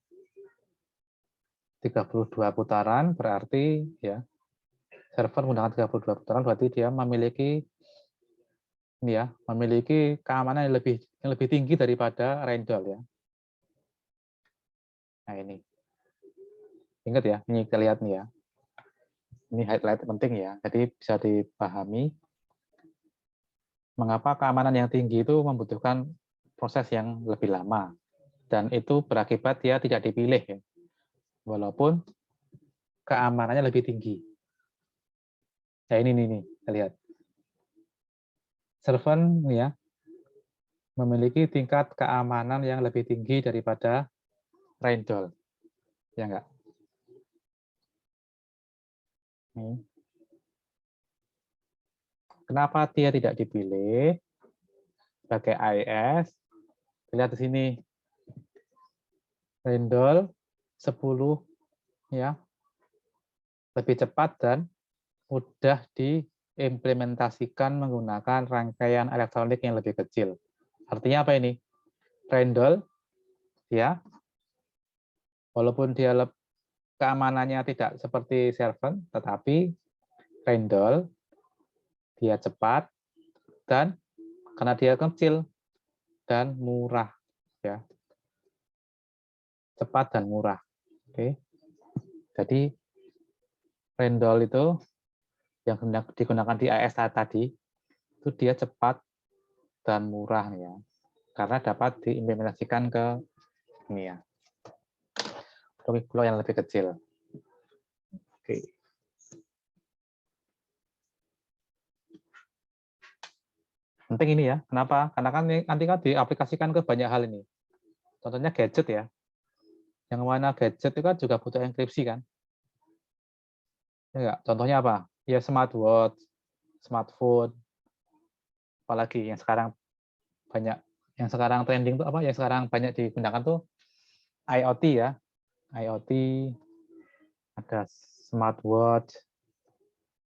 Speaker 1: putaran berarti ya Servant menggunakan 32 putaran berarti dia memiliki keamanan yang lebih tinggi daripada Randall ya. Nah, ini. Ingat ya, ini kita lihat nih ya. Ini highlight penting ya. Jadi bisa dipahami mengapa keamanan yang tinggi itu membutuhkan proses yang lebih lama. Dan itu berakibat dia tidak dipilih ya. Walaupun keamanannya lebih tinggi. Nah, ini kita lihat. Servant ya memiliki tingkat keamanan yang lebih tinggi daripada Randall. Ya enggak? Kenapa dia tidak dipilih sebagai AIS? Lihat di sini. Randall 10 ya. Lebih cepat dan mudah diimplementasikan menggunakan rangkaian elektronik yang lebih kecil. Artinya apa ini? Randall ya, walaupun dia keamanannya tidak seperti Servant, tetapi Randall dia cepat dan karena dia kecil dan murah ya. Cepat dan murah. Oke. Jadi Randall itu yang digunakan di AIS tadi itu dia cepat dan murah ya. Karena dapat diimplementasikan ke ini ya. Pulau yang lebih kecil. Oke. Penting ini ya. Kenapa? Karena kan nanti kan diaplikasikan ke banyak hal ini. Contohnya gadget ya. Yang mana gadget itu kan juga butuh enkripsi kan. Ya enggak? Contohnya apa? Ya smartwatch, smartphone, apalagi yang sekarang trending tuh apa? Yang sekarang banyak digunakan tuh IoT ya. IoT, ada smartwatch.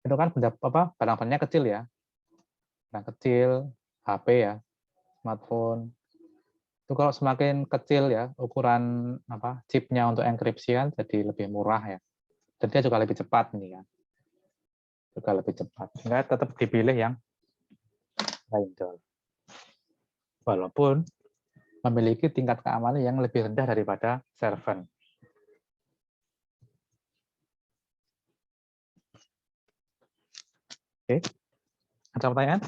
Speaker 1: Itu kan barang-barangnya kecil ya. Barang kecil, HP ya, smartphone. Itu kalau semakin kecil ya ukuran chipnya untuk enkripsi kan jadi lebih murah ya. Dan dia juga lebih cepat nih ya. Juga lebih cepat. Sehingga tetap dipilih yang Randall. Walaupun memiliki tingkat keamanan yang lebih rendah daripada Servant. Oke. Ada pertanyaan?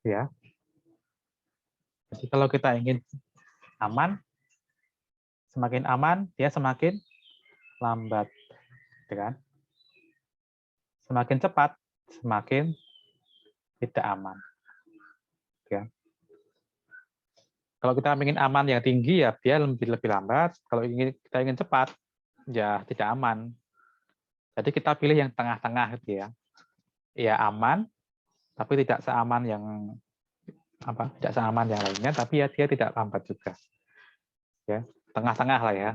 Speaker 1: Ya. Jadi kalau kita ingin aman, Semakin aman, dia semakin lambat. Gitu kan? Semakin cepat, semakin tidak aman. Ya. Kalau kita ingin aman yang tinggi, ya dia lebih lambat. Kalau kita ingin cepat, ya tidak aman. Jadi kita pilih yang tengah-tengah gitu ya. Ya aman, tapi tidak seaman yang tidak seaman yang lainnya, tapi ya dia tidak lambat juga. Ya, tengah-tengah lah ya.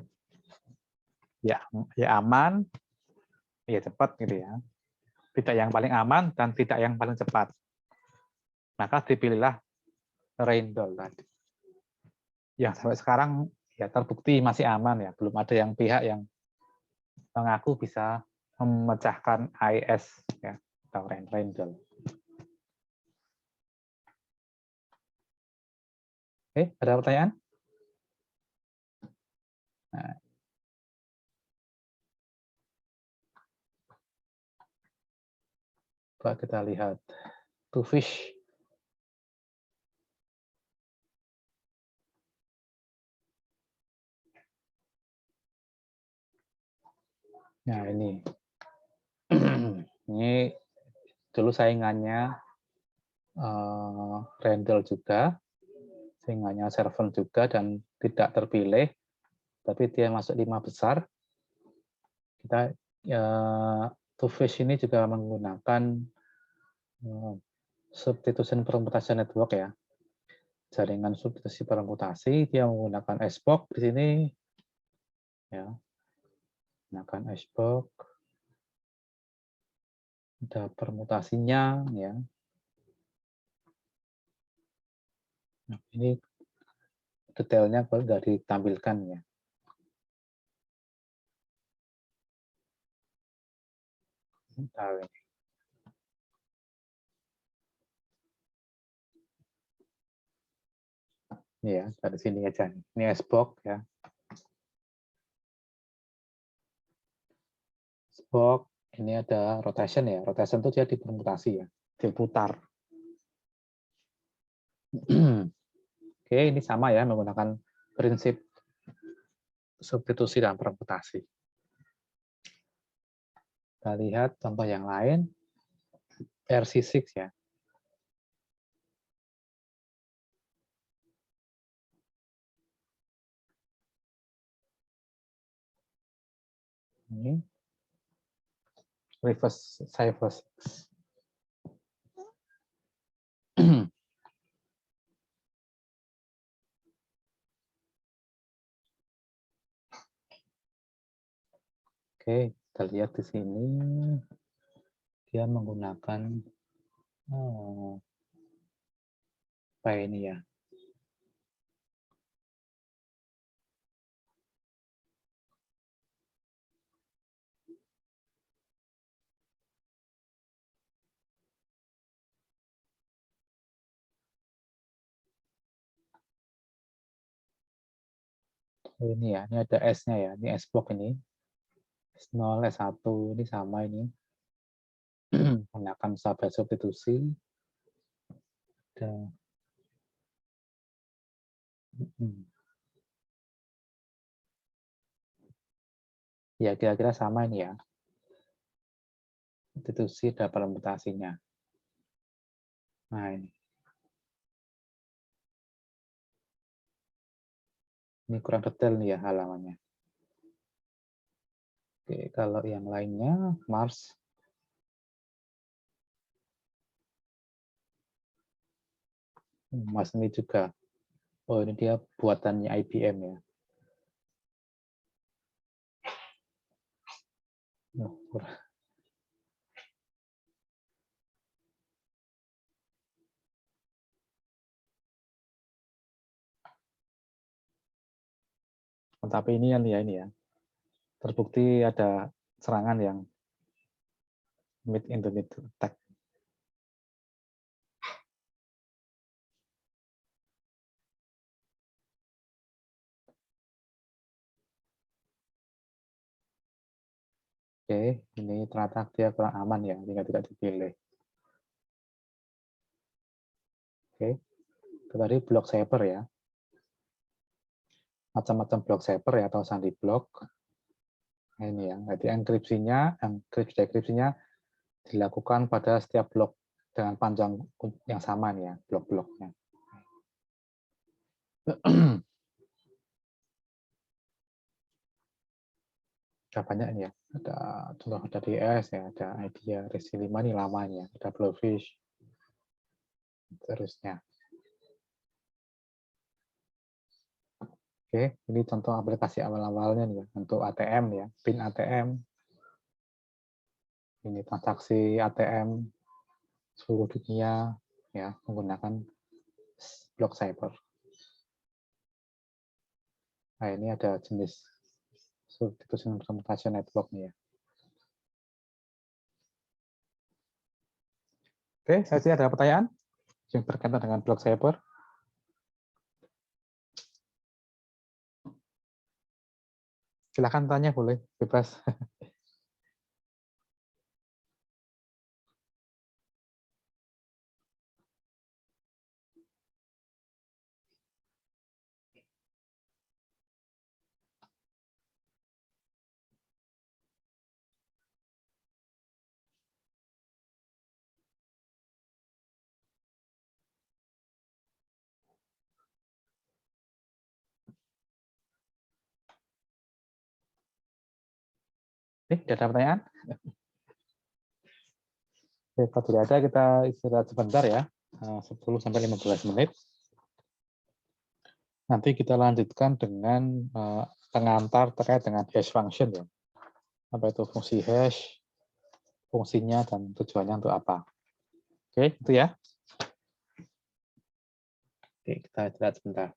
Speaker 1: Ya aman, ya cepat gitu ya. Tidak yang paling aman dan tidak yang paling cepat. Maka dipilihlah Reindl tadi. Yang sampai sekarang ya terbukti masih aman ya, belum ada yang pihak yang mengaku bisa memecahkan AES ya, atau Reindl. Oke, ada pertanyaan? Nah. Coba kita lihat to fish. Nah ini ini dulu saingannya Reindl juga, saingannya Servant juga, dan tidak terpilih, tapi dia masuk 5 besar. Kita to fish ini juga menggunakan substitution permutasi network ya, jaringan substitusi permutasi. Dia menggunakan SBOC di sini ya, menggunakan SBOC, ada permutasinya ya. Nah, ini detailnya sudah ditampilkan ya. Bentar ini. Ya, dari sini aja. Ini SBOC ya. SBOC, ini ada rotation ya. Rotation itu dia dipermutasi ya, diputar. Oke, ini sama ya, menggunakan prinsip substitusi dan permutasi. Kita lihat contoh yang lain, RC6 ya. Ini reverse cipher 6. Oke, kita lihat di sini dia menggunakan apa ini ya? Oh, ini ya, ini ada S-nya ya, ini SBOC ini. S0, S1 ini sama ini. Menggunakan substitusi. Dan ya kira-kira sama ini ya. Substitusi dan permutasinya. Nah ini. Ini kurang detail nih ya halamannya. Oke, kalau yang lainnya, Mars. Mars ini juga. Oh, ini dia buatannya IBM ya. Tapi ini ya, terbukti ada serangan yang mid in the mid attack. Oke, ini ternyata dia kurang aman ya, jika tidak dipilih. Oke, itu tadi block saver ya. macam-macam block saver ya atau sandi block. Nah, ini ya, jadi enkripsinya dilakukan pada setiap blok dengan panjang yang sama nih ya, blok-bloknya. Ada banyak ini ya, ada contoh ada DS ya, ada idea Resi 5 nih lamanya, ada Blowfish, terusnya. Oke, ini contoh aplikasi awal-awalnya nih ya, untuk ATM ya, PIN ATM, ini transaksi ATM seluruh dunia ya menggunakan block cyber. Nah, ini ada jenis substitution computation network nih ya. Oke, saya ada pertanyaan yang berkaitan dengan block cyber. Silakan tanya, boleh bebas. Tidak ada pertanyaan? Oke, kalau tidak ada, kita istirahat sebentar ya, 10-15 menit. Nanti kita lanjutkan dengan pengantar terkait dengan hash function ya. Apa itu fungsi hash, fungsinya, dan tujuannya untuk apa. Oke, itu ya. Oke, kita istirahat sebentar.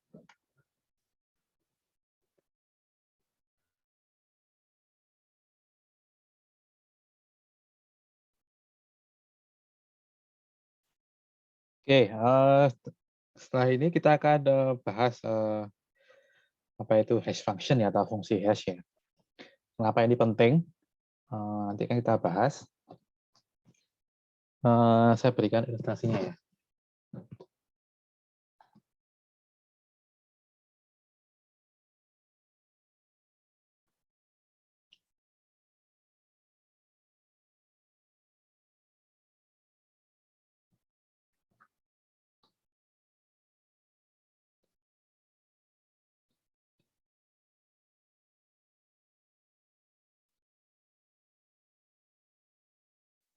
Speaker 1: Oke, setelah ini kita akan bahas apa itu hash function ya, atau fungsi hash ya. Mengapa ini penting? Nanti kan kita bahas. Saya berikan ilustrasinya ya.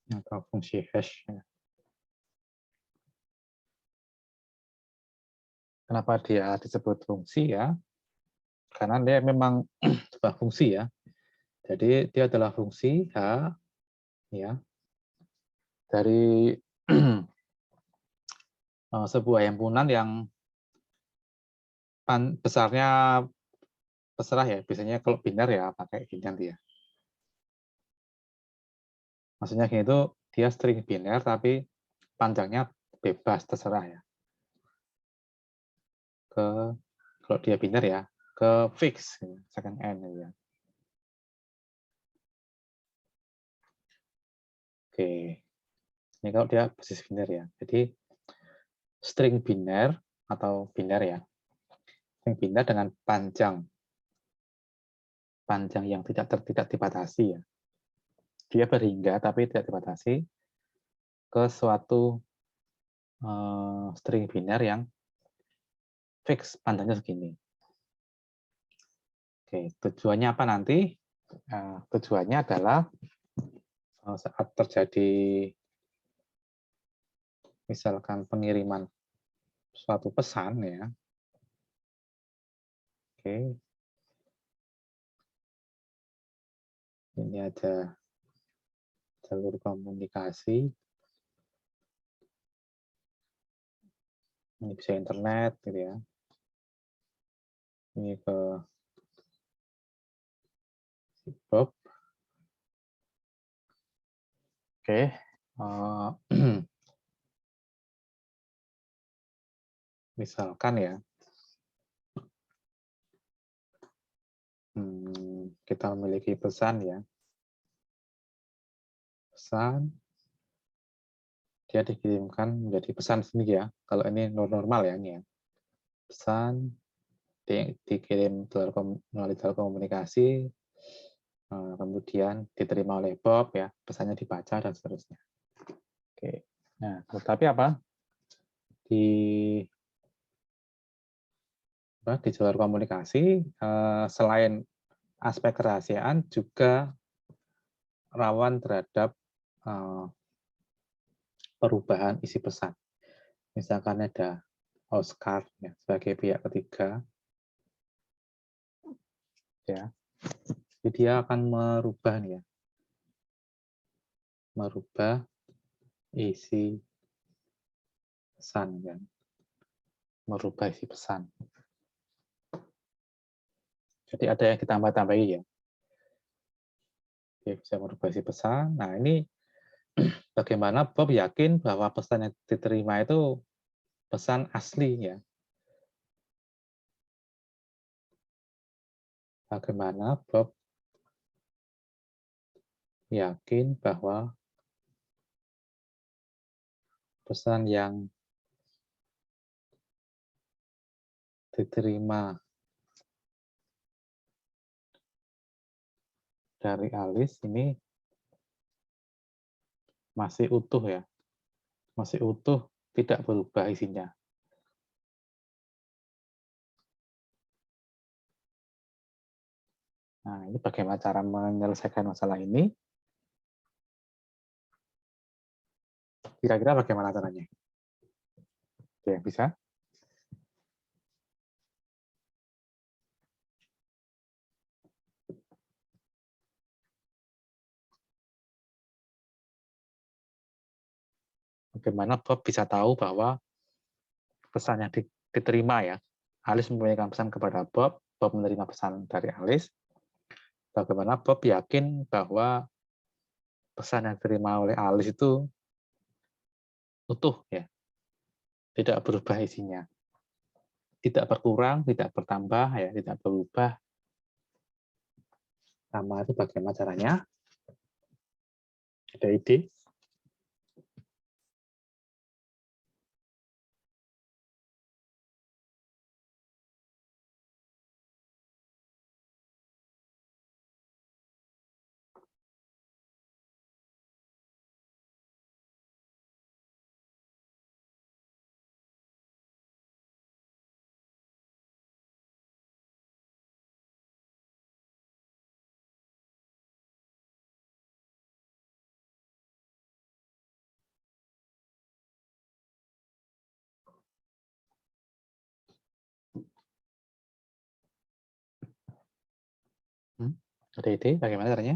Speaker 1: Atau fungsi hash. Kenapa dia disebut fungsi ya? Karena dia memang sebuah fungsi ya. Jadi dia adalah fungsi H ya dari sebuah himpunan yang besarnya terserah ya. Biasanya kalau biner ya pakai gini nanti ya. Maksudnya gini itu dia string biner tapi panjangnya bebas terserah ya. Kalau dia biner ya ke fix misalkan n ya. Oke. Ini kalau dia basis biner ya. Jadi string biner atau biner ya. String biner dengan panjang yang tidak dibatasi ya. Dia berhingga tapi tidak dibatasi ke suatu string biner yang fix panjangnya segini. Oke, tujuannya apa nanti? Tujuannya adalah saat terjadi misalkan pengiriman suatu pesan ya. Oke. Ini ada jalur komunikasi. Ini bisa internet gitu ya. Ini ke Bob. Oke. Misalkan ya. Kita memiliki pesan ya. Pesan dia dikirimkan menjadi pesan sini ya. Kalau ini normal ya ini ya. Pesan dikirim melalui jalur komunikasi, kemudian diterima oleh Bob, ya, pesannya dibaca dan seterusnya. Oke. Nah, tetapi apa? Di jalur komunikasi, selain aspek kerahasiaan juga rawan terhadap perubahan isi pesan. Misalkan ada Oscar, ya, sebagai pihak ketiga, ya, jadi dia akan merubah nih, ya, merubah isi pesan, kan, merubah isi pesan. Jadi ada yang ditambah-tambahi, ya. Oke, bisa merubah isi pesan. Nah, ini bagaimana Bob yakin bahwa pesan yang diterima itu pesan asli, ya. Bagaimana Bob yakin bahwa pesan yang diterima dari Alice ini masih utuh, ya, masih utuh, tidak berubah isinya. Nah, ini bagaimana cara menyelesaikan masalah ini? Kira-kira bagaimana caranya? Oke, bisa? Bagaimana Bob bisa tahu bahwa pesan yang diterima, ya, Alice memberikan pesan kepada Bob, Bob menerima pesan dari Alice. Bagaimana Bob yakin bahwa pesan yang diterima oleh Alice itu utuh, ya, tidak berubah isinya, tidak berkurang, tidak bertambah, ya, tidak berubah. Sama itu bagaimana caranya? Ada ide? Ada ide bagaimana caranya?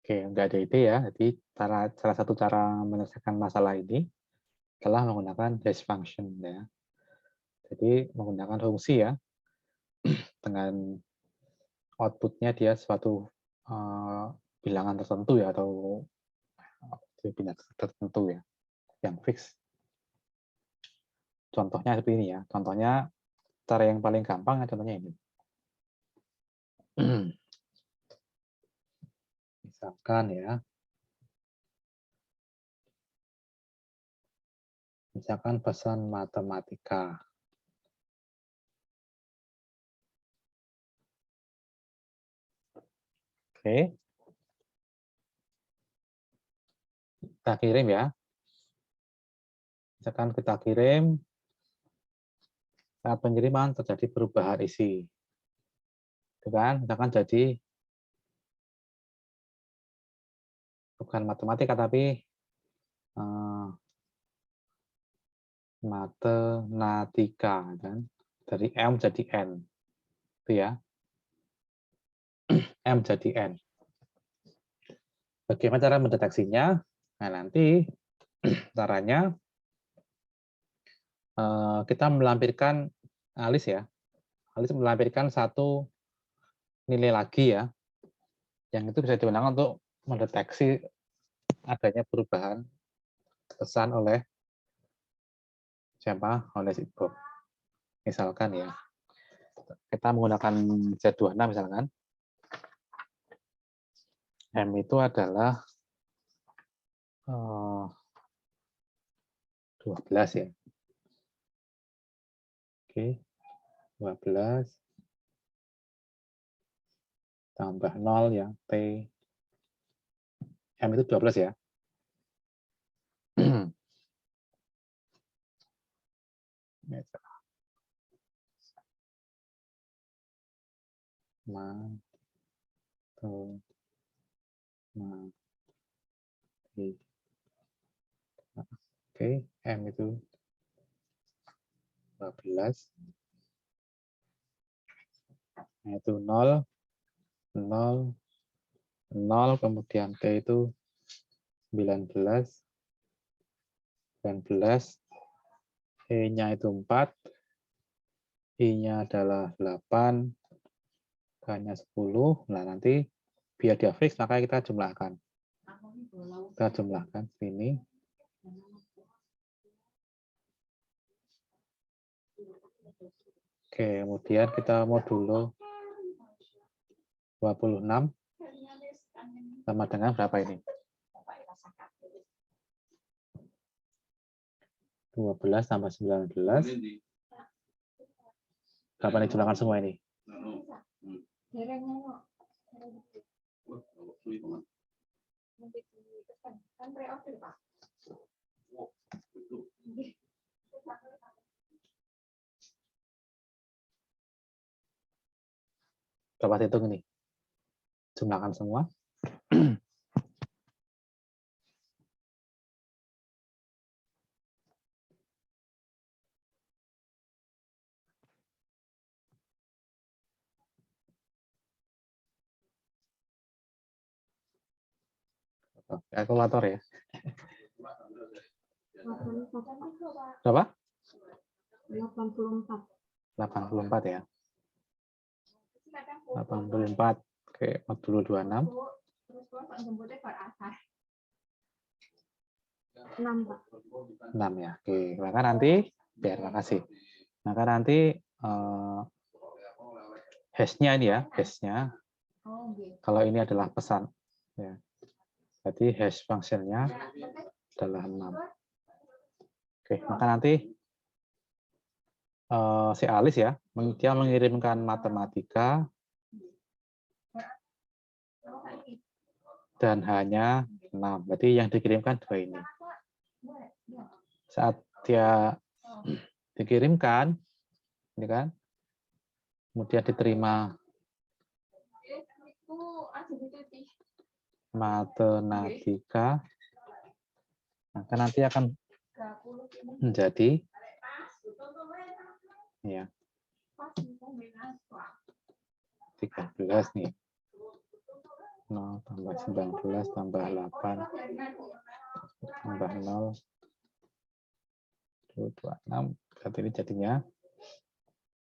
Speaker 1: Oke, nggak ada ide, ya. Jadi salah satu cara menyelesaikan masalah ini adalah menggunakan hash function, ya. Jadi menggunakan fungsi, ya, dengan outputnya dia suatu bilangan tertentu, ya, atau bilangan tertentu, ya, yang fix. Contohnya seperti ini, ya. Contohnya cara yang paling gampang, ya, contohnya ini. Misalkan, ya, misalkan pesan matematika. Oke. Kita kirim, ya. Misalkan kita kirim, saat pengiriman terjadi perubahan isi. Itu kan, misalkan jadi bukan matematika tapi matematika, kan, dari M jadi N, itu, ya, M jadi N. Bagaimana cara mendeteksinya? Nah, nanti caranya kita melampirkan Alice, ya, Alice melampirkan satu nilai lagi, ya, yang itu bisa digunakan untuk mendeteksi adanya perubahan pesan oleh siapa? Oleh si Bob. Misalkan, ya, kita menggunakan Z26 misalkan. M itu adalah 12 ya. Oke, 12 tambah 0 ya, T. M itu 12 ya. Oke, M itu 12. Nah, itu 0, 0, 0, kemudian T itu 19, 19, E-nya itu 4, I-nya adalah 8, K-nya 10. Nah, nanti biar dia fix, maka kita jumlahkan. Kita jumlahkan sini. Oke, kemudian kita modulo 26 sama dengan berapa ini? 12 tambah 19. Kapan dijumlahkan semua ini? Coba hitung ini. Jumlahkan semua. Kalkulator ya. Berapa?
Speaker 3: 84.
Speaker 1: 84 ya. 84. Oke, modulo 26. 6 ya. Oke, maka nanti biar makasih. Maka nanti hash-nya ini ya, hash-nya. Kalau ini adalah pesan ya. Jadi hash function-nya adalah 6. Oke, maka nanti si Alice ya, dia mengirimkan matematika dan hanya 6. Berarti yang dikirimkan 2 ini. Saat dia dikirimkan, ini kan, kemudian diterima matematika, maka nanti akan menjadi ya 13 nih. 0 tambah 19 tambah 8 tambah 0 26. Saat ini jadinya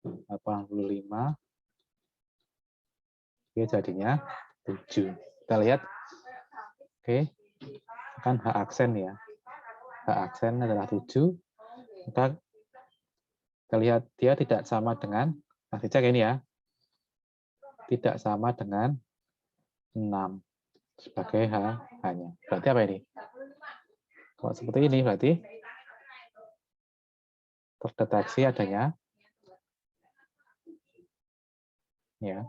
Speaker 1: 85. Oke, jadinya 7. Kita lihat. Oke. Kan H aksen ya. H aksen adalah 7. Maka kita lihat dia tidak sama dengan, masih cek ini ya. Tidak sama dengan 6 sebagai H-nya. Berarti apa ini? Kalau seperti ini berarti terdeteksi adanya ya.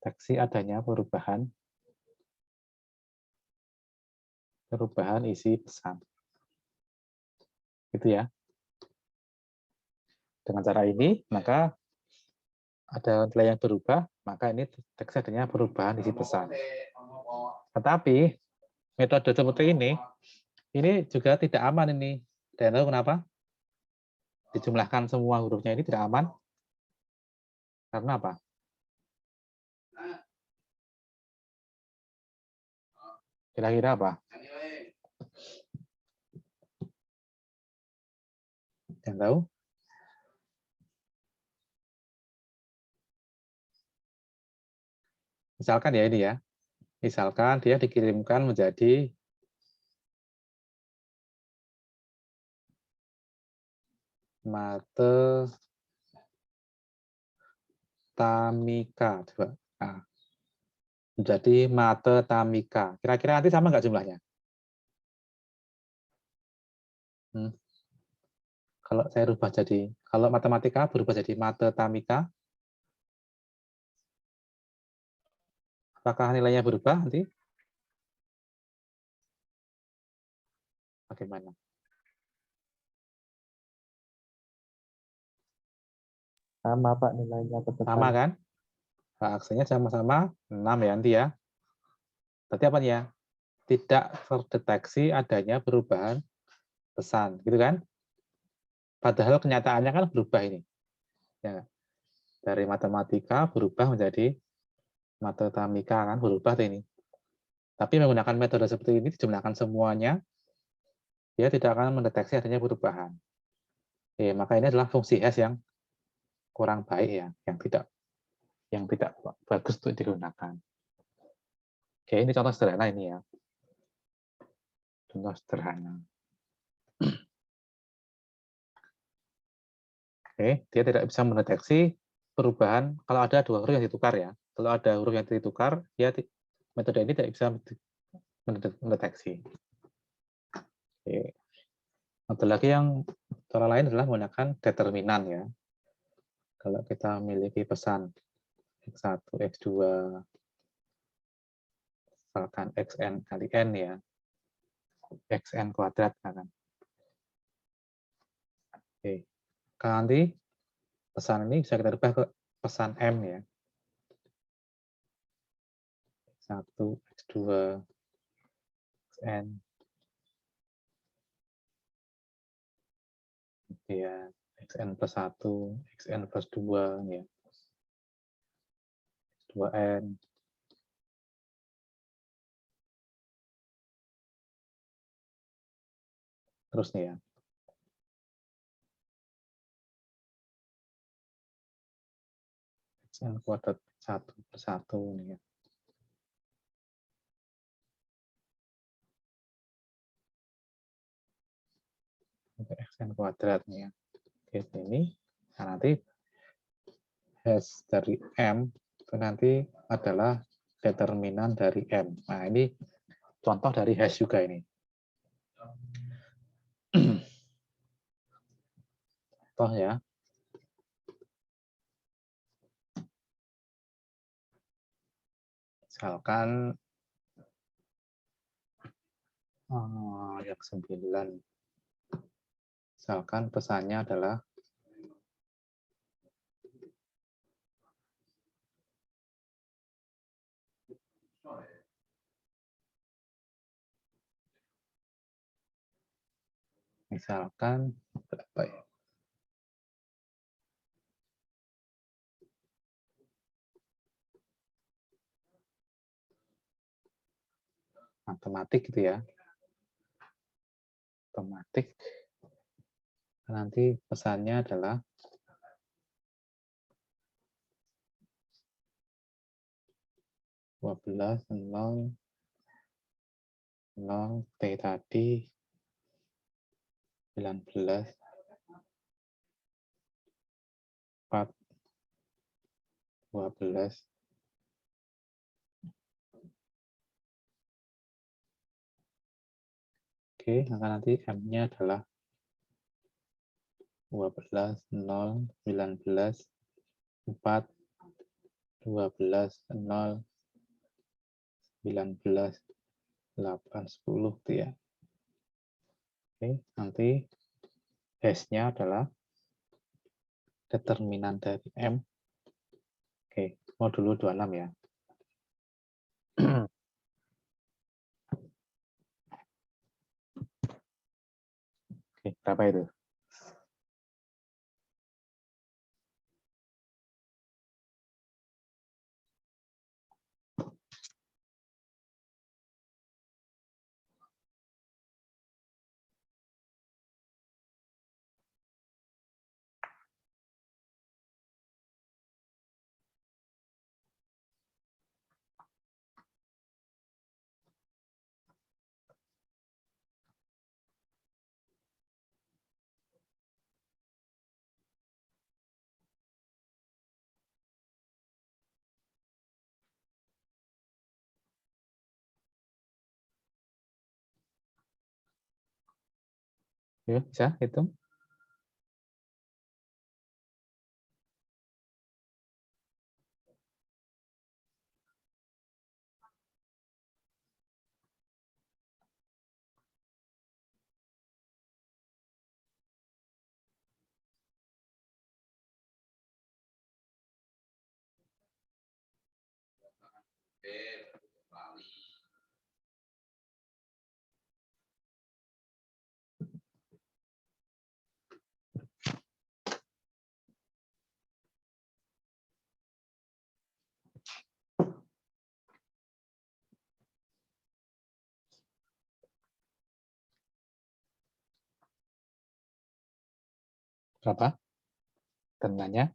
Speaker 1: Deteksi adanya perubahan isi pesan. Gitu ya. Dengan cara ini maka ada nilai yang berubah, maka ini deteksi adanya perubahan isi pesan. Tetapi metode seperti ini juga tidak aman ini. Dan tahu kenapa? Dijumlahkan semua hurufnya ini tidak aman. Karena apa? Kira-kira apa? Yang tahu? Misalkan ya ini ya. Misalkan dia dikirimkan menjadi Matetamika. Coba. Nah, menjadi matetamika. Kira-kira nanti sama nggak jumlahnya? Kalau saya rubah jadi, kalau matematika berubah jadi matetamika, apakah nilainya berubah nanti? Bagaimana?
Speaker 2: Sama Pak nilainya tetap
Speaker 1: Sama kan? Aksinya sama-sama 6 ya nanti ya. Berarti apa ya? Tidak terdeteksi adanya perubahan pesan, gitu kan? Padahal kenyataannya kan berubah ini. Ya, dari matematika berubah menjadi matetamika kan, berubah ini. Tapi menggunakan metode seperti ini dijumlahkan semuanya, dia tidak akan mendeteksi adanya perubahan. Maka ini adalah fungsi hash yang kurang baik ya, yang tidak bagus untuk digunakan. Oke, ini contoh sederhana ini ya. Contoh sederhana. Oke, dia tidak bisa mendeteksi perubahan kalau ada dua huruf yang ditukar ya. Kalau ada huruf yang ditukar, ya metode ini tidak bisa mendeteksi. Oke. Ada lagi yang cara lain adalah menggunakan determinan ya. Kalau kita memiliki pesan x1, x2, misalkan xn kali n ya, xn kuadrat kan. Oke. Nanti pesan ini bisa kita rubah ke pesan m ya. X1, x2, xn, kemudian xn plus 1, xn plus 2 ya. 2n. Terus nih ya. Xn kuadrat 1 plus 1 nih ya. Xn kuadrat nih ya. Oke, ini nah nanti hash dari M itu nanti adalah determinan dari M. Nah, ini contoh dari hash juga ini. Contoh ya. Misalkan yang 9. Misalkan pesannya adalah misalkan berapa ya? Matematik gitu ya. Matematik. Nanti pesannya adalah 12, 0, 0, T tadi 19, 4, 12. Oke, maka nanti M-nya adalah 12, 0, 19, 4, 12, 0, 19, 8, 10 gitu ya. Oke, nanti hash-nya adalah determinan dari M. Oke, modulo 26 ya. Oke, berapa itu? Yuk, bisa hitung. Berapa? Tandanya.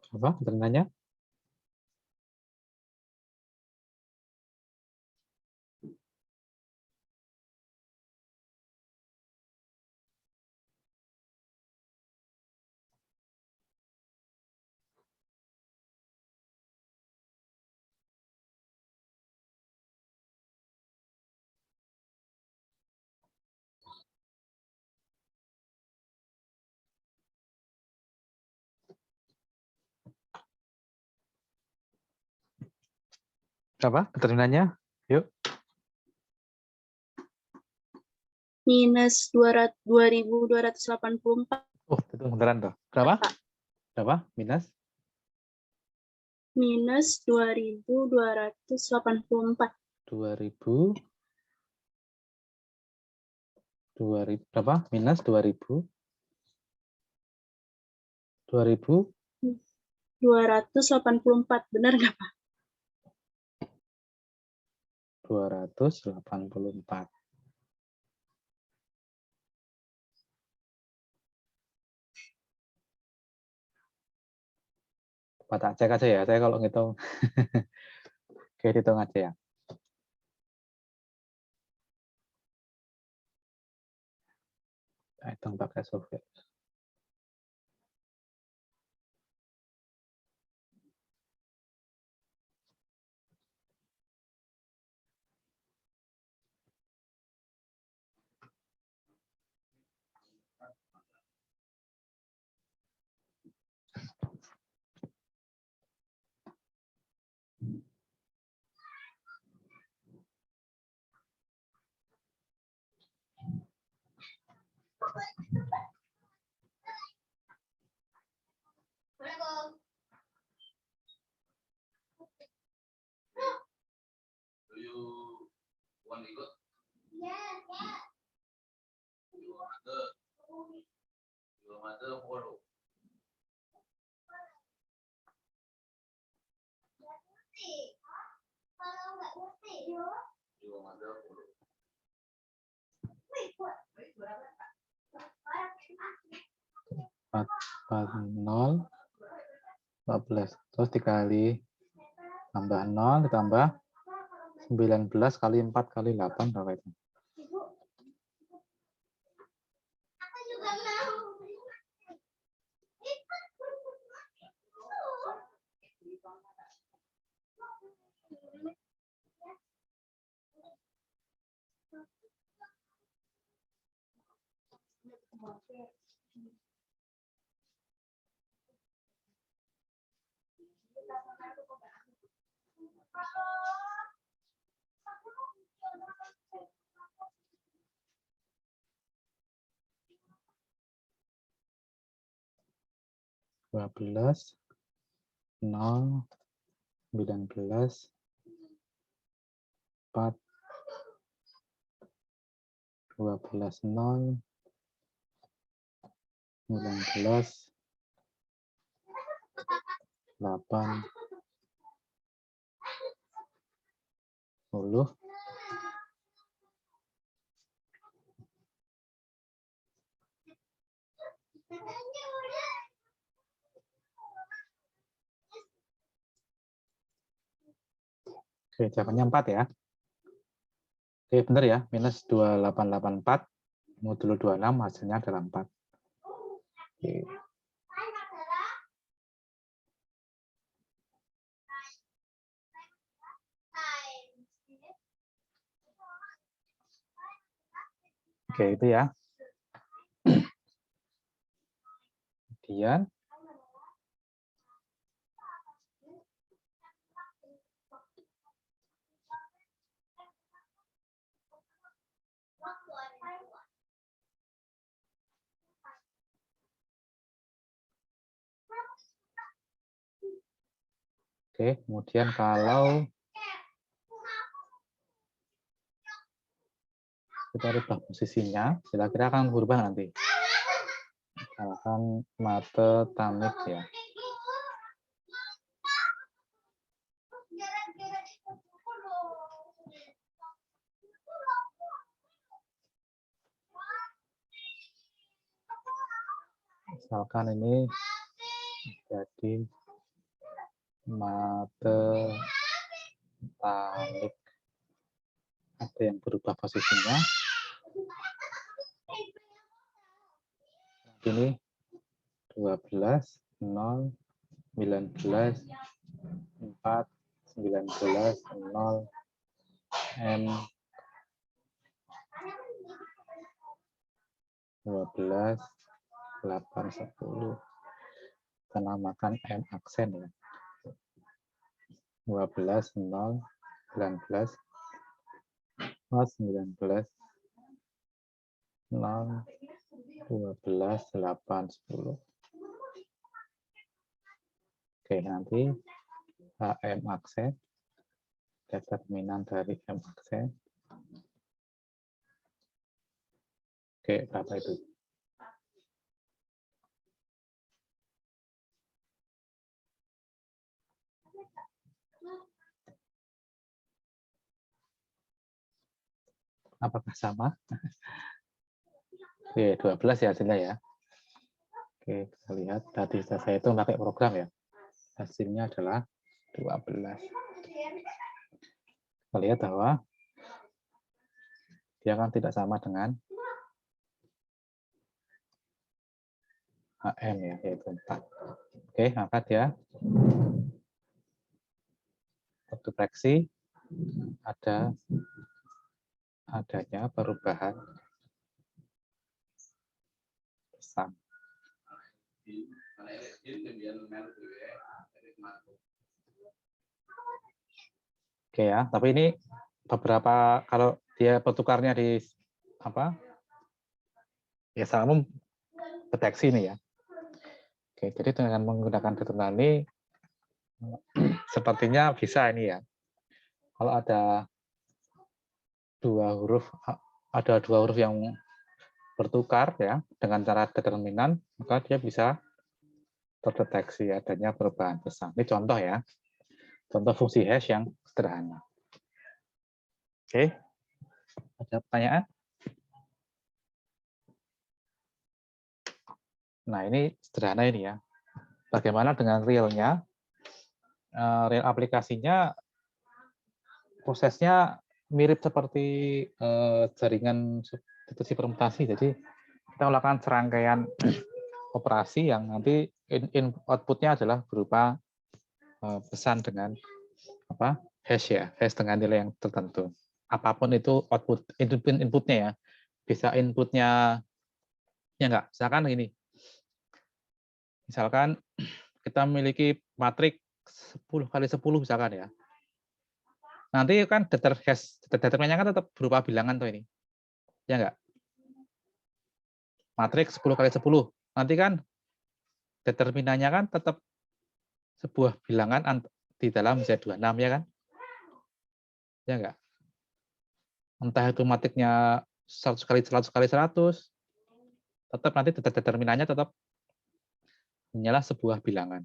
Speaker 1: Apa? Tandanya. Berapa? Keturunannya? Yuk.
Speaker 4: Minus 2.284.
Speaker 1: Oh, itu beneran tuh. Berapa? Berapa? Minus?
Speaker 4: Minus 2.284.
Speaker 1: 2000. 2000 berapa? Minus 2000.
Speaker 4: 284. Benar nggak, Pak?
Speaker 1: 284. Coba tak cek aja ya. Saya kalau ngitung. Oke, hitung aja ya. Hitung pakai software. Empat nol 14 terus dikali tambah 0 ditambah 19 kali 4 kali 8 berapa itu? Dua belas 0 19 4 12 0 19 8, 10. Oke, jawabannya 4 ya. Oke, benar ya. Minus 2884 modulo 26 hasilnya adalah 4. Oke. Oke, itu ya. Kemudian kemudian kalau kita rubah posisinya, kira-kira akan berubah nanti. Misalkan mate tamik ya. Misalkan ini jadi matematik, ada yang berubah posisinya. Ini 12, 0, 19, 4, 19, 0, M, 12, 8, 10. Kita namakan M aksen ya. 12, 0, 19, 19, 0, 12, 8, 10. Oke, nanti HM aksen, determinan dari M aksen. Oke, berapa itu? Apakah sama? Oke, 12 ya hasilnya ya. Oke, kita lihat tadi saya itu pakai program ya. Hasilnya adalah 12. Kita lihat bahwa dia kan tidak sama dengan HM ya, yaitu 4. Oke, maka dia waktu fraksi adanya perubahan pesan. Oke ya, tapi ini beberapa kalau dia pertukarnya di apa? Ya sama deteksi ini ya. Oke, jadi dengan menggunakan ketentuan ini sepertinya bisa ini ya. Kalau ada dua huruf yang bertukar ya dengan cara determinan, maka dia bisa terdeteksi adanya perubahan pesan. Ini contoh ya. Contoh fungsi hash yang sederhana. Oke. Ada pertanyaan? Nah, ini sederhana ini ya. Bagaimana dengan realnya? Real aplikasinya prosesnya mirip seperti jaringan substitusi permutasi. Jadi kita melakukan serangkaian operasi yang nanti outputnya adalah berupa pesan dengan hash ya, hash dengan nilai yang tertentu. Apapun itu inputnya ya, bisa inputnya ya enggak. Misalkan kita memiliki matrik 10 kali 10 misalkan ya. Nanti kan determinannya kan tetap berupa bilangan tuh ini. Ya enggak? Matrik 10 kali 10. Nanti kan determinannya kan tetap sebuah bilangan di dalam Z26 ya kan? Ya enggak? Entah itu matriknya 100 kali 100 kali 100, tetap nanti determinannya tetap hanyalah sebuah bilangan.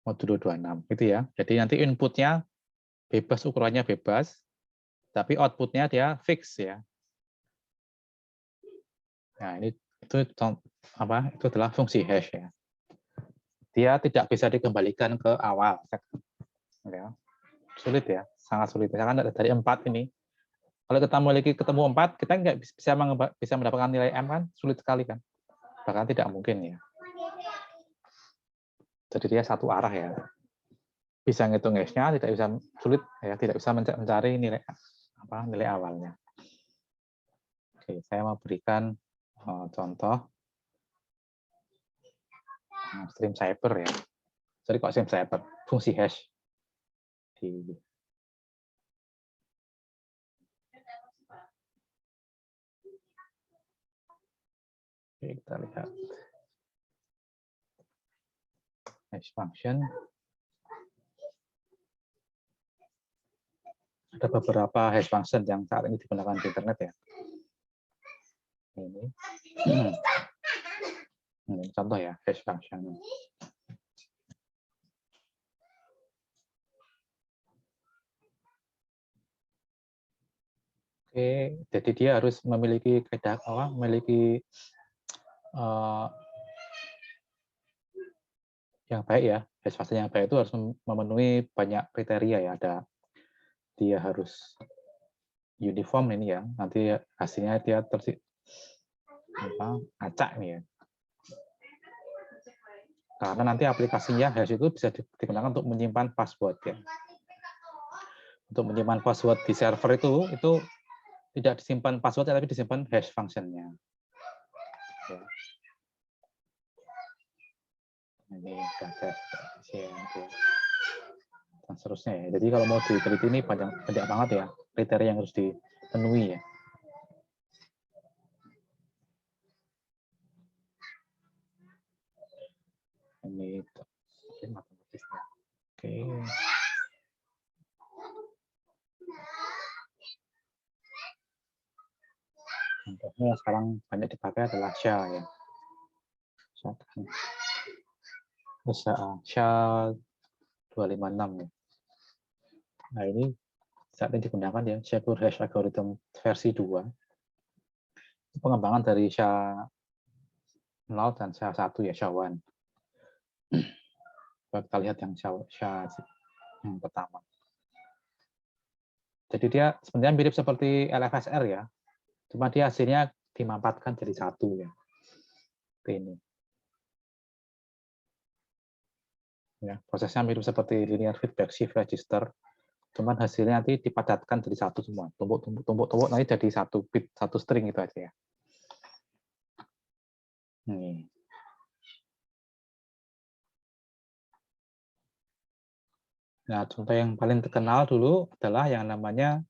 Speaker 1: modulo 26 gitu ya. Jadi nanti inputnya bebas, ukurannya bebas, tapi outputnya dia fix ya. Nah, ini itu itu adalah fungsi hash ya. Dia tidak bisa dikembalikan ke awal. Ya. Sulit ya, sangat sulit. Karena dari 4 ini, kalau kita memiliki ketemu 4, kita nggak bisa mendapatkan nilai M kan, sulit sekali kan. Bahkan tidak mungkin ya. Jadi dia satu arah ya. Bisa ngitung hash-nya, tidak bisa sulit ya, tidak bisa mencari nilai nilai awalnya. Oke, saya mau berikan contoh stream cipher ya. Sorry kok stream cipher, fungsi hash. Oke, kita lihat hash function. Ada beberapa hash function yang saat ini digunakan di internet ya. Ini contoh ya hash function. Oke, jadi dia harus memiliki yang baik ya. Hash function yang baik itu harus memenuhi banyak kriteria ya. Dia harus uniform ini ya. Nanti hasilnya dia acak nih ya. Karena nanti aplikasinya hash itu bisa digunakan untuk menyimpan password ya. Untuk menyimpan password di server itu tidak disimpan passwordnya tapi disimpan hash function-nya. Ya. Ini data dan seterusnya ya. Jadi kalau mau diteliti ini banyak banget ya kriteria yang harus dipenuhi ya. Ini matematisnya. Oke. Contohnya sekarang banyak dipakai adalah SHA ya. SHA-256 ya. Nah ini saat ini digunakan ya secure hash algorithm versi 2. Pengembangan dari SHA-0 dan SHA-1 ya, SHA-1. Kita lihat yang SHA yang pertama. Jadi dia sebenarnya mirip seperti LFSR ya. Cuma dia hasilnya dimampatkan jadi satu ya. Ini. Ya, prosesnya mirip seperti linear feedback shift register. Cuman hasilnya nanti dipadatkan jadi satu semua. Tumpuk nanti jadi satu bit, satu string itu aja ya. Nih. Nah, contoh yang paling terkenal dulu adalah yang namanya,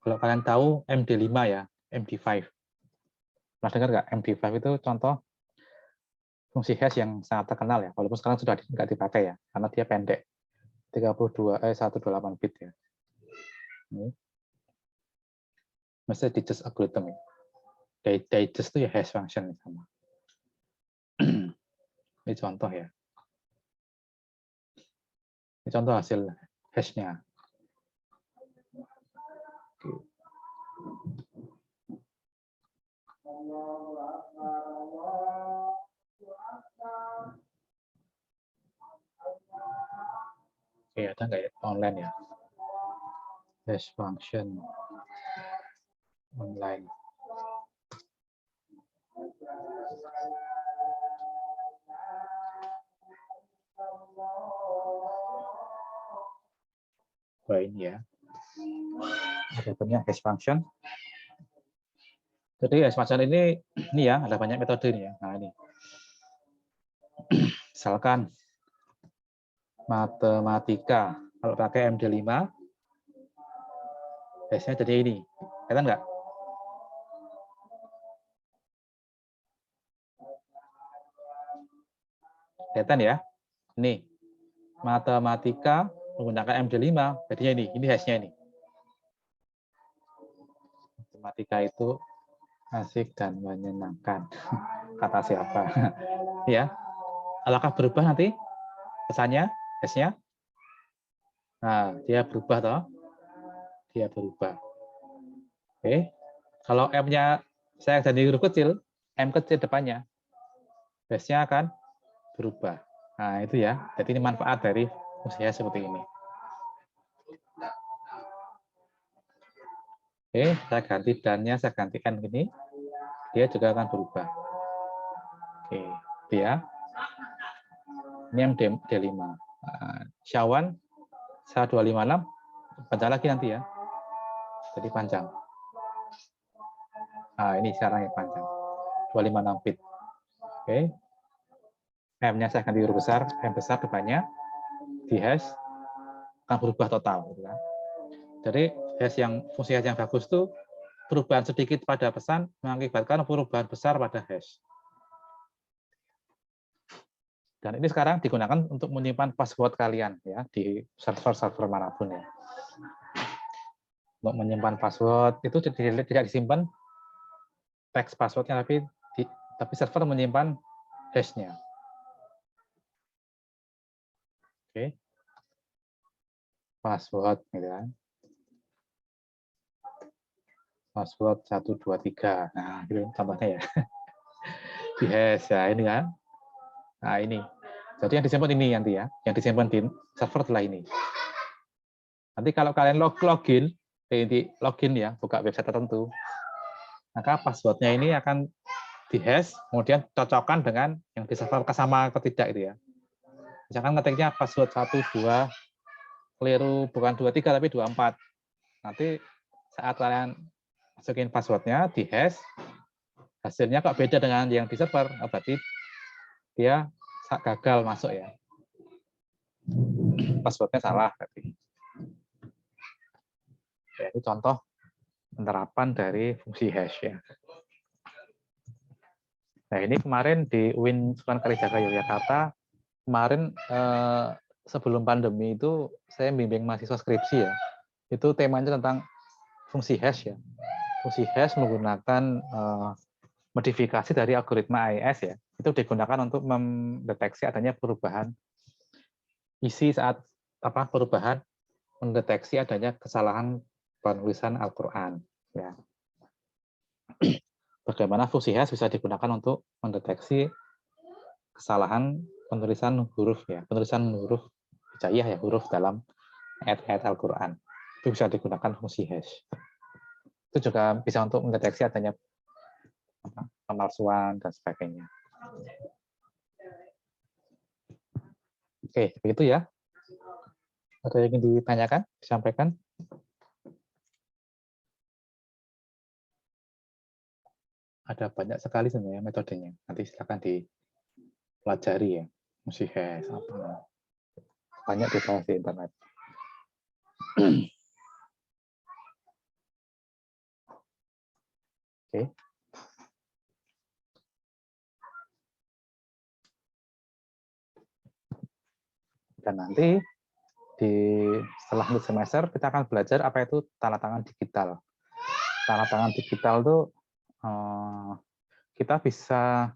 Speaker 1: kalau kalian tahu MD5 ya, MD5. Pernah dengar nggak? MD5 itu contoh fungsi hash yang sangat terkenal ya, walaupun sekarang sudah nggak dipakai ya, karena dia pendek, 128 bit ya. Ini. Mesti digest algorithm ya. Digest itu ya hash function sama. Ini contoh ya. Ini contoh hasil hash-nya. Oke, ada nggak ya online ya? Hash function online. Wah, ini ya. Ada banyak hash function. Jadi hash function ini ya, ada banyak metode ini ya. Nah, ini. Misalkan matematika, kalau pakai MD5, hash-nya jadi ini. Kelihatan nggak? Kelihatan ya? Ini. Matematika menggunakan MD5, jadinya ini hash-nya ini. Matematika itu asik dan menyenangkan. Kata siapa? Ya. Apakah berubah nanti? pesannya, hash-nya. Nah, dia berubah toh. Dia berubah. Oke. Kalau M-nya saya jadi huruf kecil, M kecil depannya, hash-nya akan berubah. Nah, itu ya. Jadi ini manfaat dari fungsi hash seperti ini. Oke, saya ganti dan-nya, saya ganti N gini. Dia juga akan berubah. Oke, dia. Ini yang D5. Nah, Syawan 1256, panjang lagi nanti ya. Jadi panjang. Nah, ini sekarang yang panjang. 256 bit. Oke. M-nya saya ganti huruf besar, M besar depannya. Di hash akan berubah total. Gitu kan. Jadi hash yang fungsi hash yang bagus itu perubahan sedikit pada pesan mengakibatkan perubahan besar pada hash. Dan ini sekarang digunakan untuk menyimpan password kalian ya di server-server manapun ya. Untuk menyimpan password itu tidak disimpan teks passwordnya, tapi server menyimpan hash-nya. Oke. Password gitu kan. Password 123. Nah, itu contohnya ya. Di hash ya ini kan. Nah, ini. Jadi yang disimpan ini nanti ya, yang disimpan di server adalah ini. Nanti kalau kalian login ya, buka website tertentu, maka passwordnya ini akan di hash, kemudian cocokkan dengan yang di server sama atau tidak itu ya. Misalkan ngetiknya password 12, keliru bukan 23 tapi 24. Nanti saat kalian masukin passwordnya di hash, hasilnya kok beda dengan yang di server, berarti dia gagal masuk ya. Passwordnya salah berarti. Ya, ini contoh penerapan dari fungsi hash ya. Nah, ini kemarin di UIN Sunan Kalijaga Yogyakarta, kemarin sebelum pandemi itu saya bimbing mahasiswa skripsi ya. Itu temanya tentang fungsi hash ya. Fungsi hash menggunakan modifikasi dari algoritma AES ya. Itu digunakan untuk mendeteksi adanya perubahan isi saat perubahan mendeteksi adanya kesalahan penulisan Al-Qur'an ya. Bagaimana fungsi hash bisa digunakan untuk mendeteksi kesalahan penulisan huruf ya, penulisan huruf hijaiyah ya, huruf dalam ayat-ayat Al-Qur'an. Itu bisa digunakan fungsi hash. Itu juga bisa untuk mendeteksi adanya pemalsuan dan sebagainya. Oke, begitu ya. Ada yang ingin ditanyakan, disampaikan? Ada banyak sekali sebenarnya metodenya. Nanti silakan dipelajari ya. Fungsi hash apa. Banyak dibahas di internet. Oke. Dan nanti setelah mid semester kita akan belajar apa itu tanda tangan digital. Tanda tangan digital itu kita bisa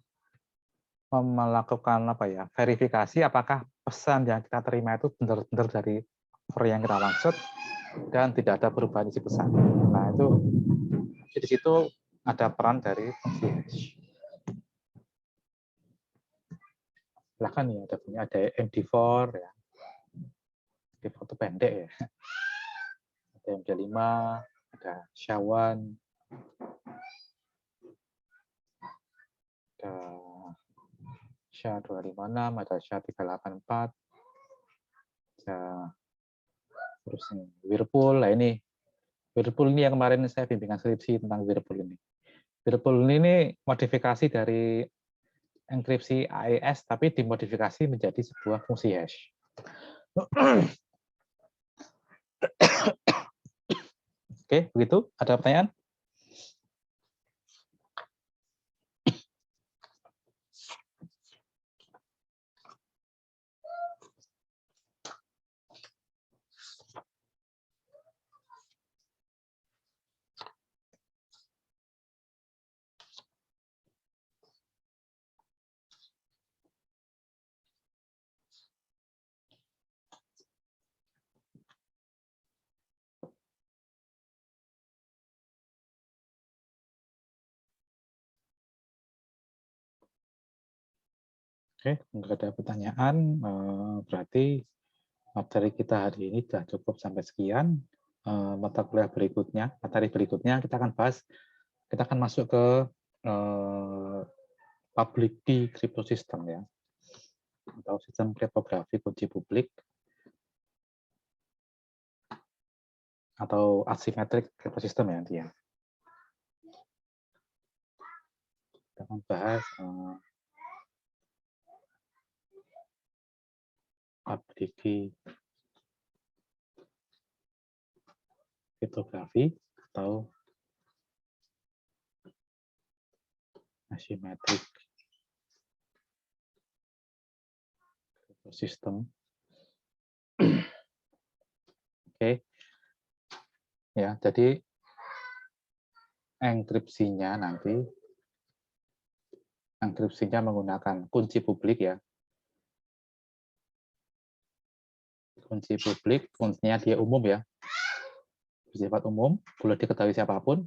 Speaker 1: melakukan verifikasi apakah pesan yang kita terima itu benar-benar dari orang yang kita maksud dan tidak ada perubahan isi pesan. Nah, itu di situ ada peran dari fungsi hash. Silahkan ya, ada MD4 ya. MD4 itu pendek ya. Ada MD5, ada Syawan, ada SHA-256, ada SHA-384, ada terus ini Whirlpool. Nah, ini Whirlpool ini yang kemarin saya bimbingan skripsi tentang Whirlpool ini. Whirlpool ini modifikasi dari enkripsi AES tapi dimodifikasi menjadi sebuah fungsi hash. Oke, begitu. Ada pertanyaan? Oke, nggak ada pertanyaan. Berarti materi kita hari ini sudah cukup sampai sekian. Mata kuliah berikutnya, materi berikutnya kita akan bahas, kita akan masuk ke public key crypto system ya, atau sistem kriptografi kunci publik atau asymmetric crypto system ya nanti ya. Kita akan bahas public key kriptografi atau asymmetric crypto system. Oke. Ya, jadi enkripsinya menggunakan kunci publik ya. Kunci publik, kuncinya dia umum ya. Bersifat umum, boleh diketahui siapapun.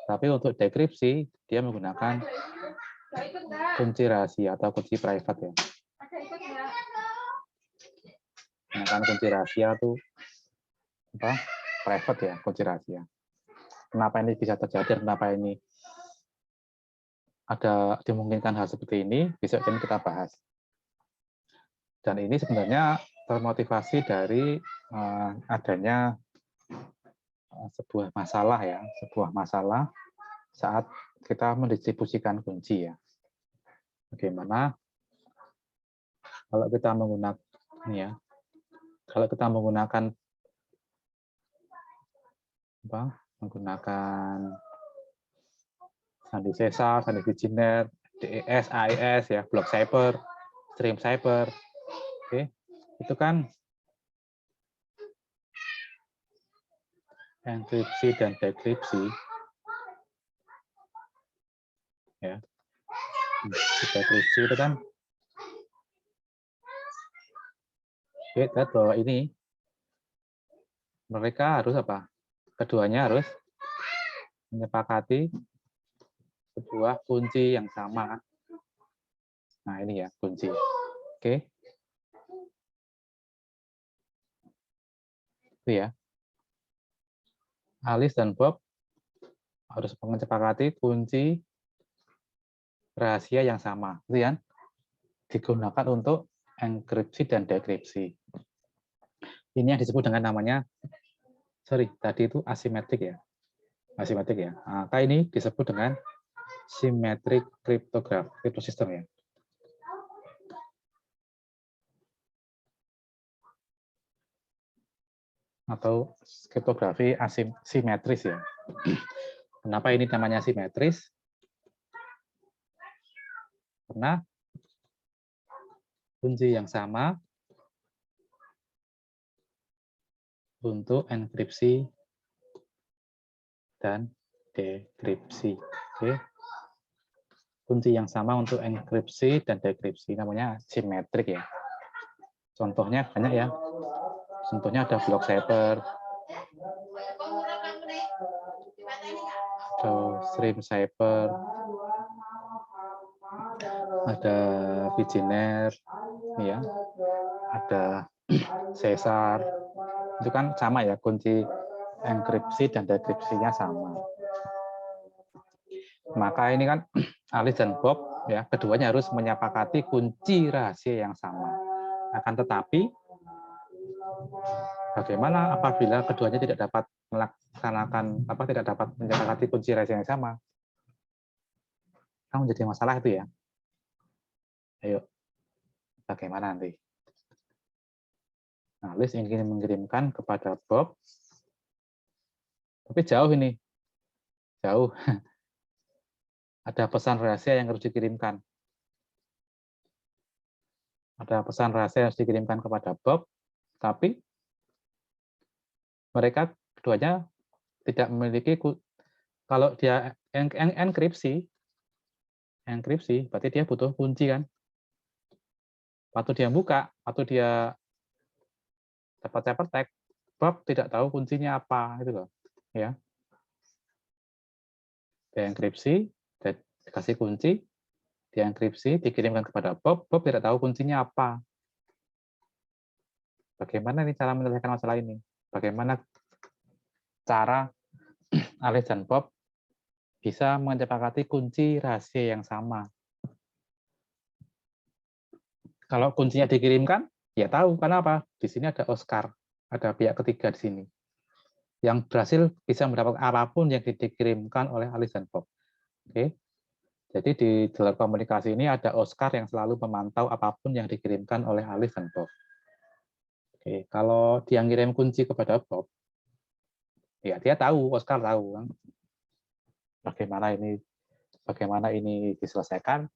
Speaker 1: Tapi untuk dekripsi, dia menggunakan kunci rahasia atau kunci private ya. Menggunakan kunci rahasia itu apa? Private ya, kunci rahasia. Kenapa ini bisa terjadi? Kenapa ini ada dimungkinkan hal seperti ini? Besok ini kita bahas. Dan ini sebenarnya termotivasi dari adanya sebuah masalah saat kita mendistribusikan kunci ya. Bagaimana kalau kita menggunakan sandi Caesar, sandi Viginer, DES, AES ya, block cipher, stream cipher. Oke, itu kan enkripsi dan dekripsi ya. Dekripsi itu kan lihat bahwa ini mereka harus apa? Keduanya harus menyepakati sebuah kunci yang sama. Nah, ini ya kunci. Oke. Itu ya. Alice dan Bob harus menyepakati kunci rahasia yang sama, itu kan digunakan untuk enkripsi dan dekripsi. Ini yang disebut dengan namanya, tadi itu asimetrik ya, Maka ini disebut dengan symmetric crypto system ya. Atau kriptografi asimetris ya. Kenapa ini namanya simetris? Karena kunci yang sama untuk enkripsi dan dekripsi. Oke. Kunci yang sama untuk enkripsi dan dekripsi namanya simetrik ya. Contohnya banyak ya. Contohnya ada block cipher, atau stream cipher, ada Viginer, ya, ada Caesar. Itu kan sama ya, kunci enkripsi dan dekripsinya sama. Maka ini kan Alice dan Bob ya, keduanya harus menyepakati kunci rahasia yang sama. Akan tetapi bagaimana apabila keduanya tidak dapat melaksanakan tidak dapat menyepakati kunci rahasia yang sama? Kan menjadi masalah itu ya. Ayo, bagaimana nanti? Alice ingin mengirimkan kepada Bob, tapi jauh ini, jauh. Ada pesan rahasia yang harus dikirimkan. Ada pesan rahasia yang harus dikirimkan kepada Bob, tapi mereka keduanya tidak memiliki, kalau dia enkripsi, berarti dia butuh kunci kan. Waktu dia buka, waktu dia dapat ciphertext, Bob tidak tahu kuncinya apa, itu loh, ya. Dia enkripsi, dia dikasih kunci, dienkripsi, dikirimkan kepada Bob. Bob tidak tahu kuncinya apa. Bagaimana nih cara menyelesaikan masalah ini? Bagaimana cara Alice dan Bob bisa menyepakati kunci rahasia yang sama? Kalau kuncinya dikirimkan, ya tahu. Karena apa? Di sini ada Oscar, ada pihak ketiga di sini yang berhasil bisa mendapatkan apapun yang dikirimkan oleh Alice dan Bob. Oke. Jadi di dalam komunikasi ini ada Oscar yang selalu memantau apapun yang dikirimkan oleh Alice dan Bob. Oke, kalau dia ngirim kunci kepada Bob, ya dia tahu, Oscar tahu kan, bagaimana ini diselesaikan.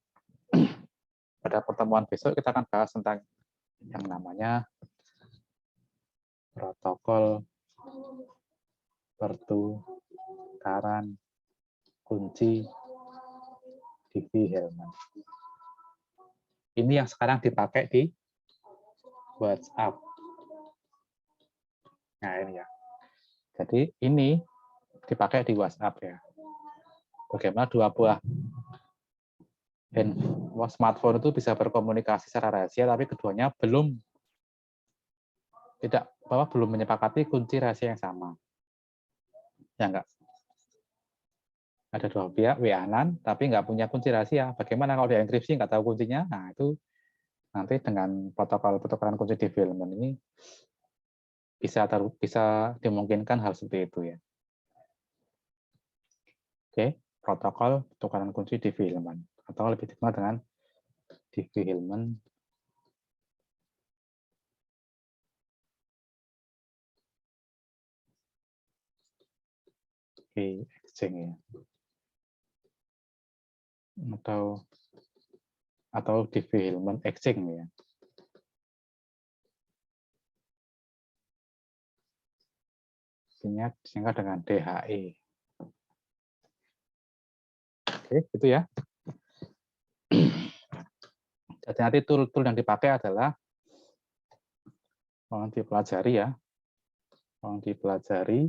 Speaker 1: Pada pertemuan besok kita akan bahas tentang yang namanya protokol pertukaran kunci Diffie-Hellman. Ini yang sekarang dipakai di WhatsApp. Nah ini ya. Jadi ini dipakai di WhatsApp ya. Bagaimana dua buah smartphone itu bisa berkomunikasi secara rahasia, tapi keduanya belum menyepakati kunci rahasia yang sama. Ya enggak? Ada dua pihak WA-an tapi nggak punya kunci rahasia. Bagaimana kalau dienkripsi nggak tahu kuncinya? Nah itu nanti dengan protokol pertukaran kunci Diffie-Hellman ini bisa dimungkinkan hal seperti itu ya. Oke, protokol pertukaran kunci Diffie-Hellman atau lebih dikenal dengan Diffie-Hellman key exchange ya. Atau Diffie-Hellman exchange ya. Singkat dengan DHE. Oke, gitu ya. Jadi nanti tool yang dipakai adalah mohon dipelajari ya. Mohon dipelajari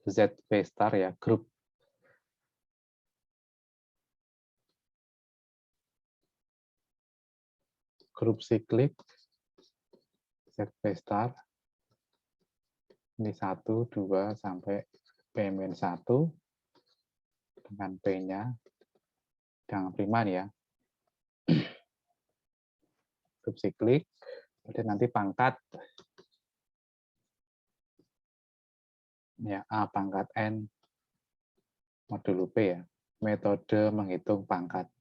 Speaker 1: ZP Star ya, grup siklik ZP Star ini 1, 2 sampai P-1 dengan P-nya dengan prima nih ya. Grup siklik, kemudian nanti pangkat ya A pangkat N modulo P ya. Metode menghitung pangkat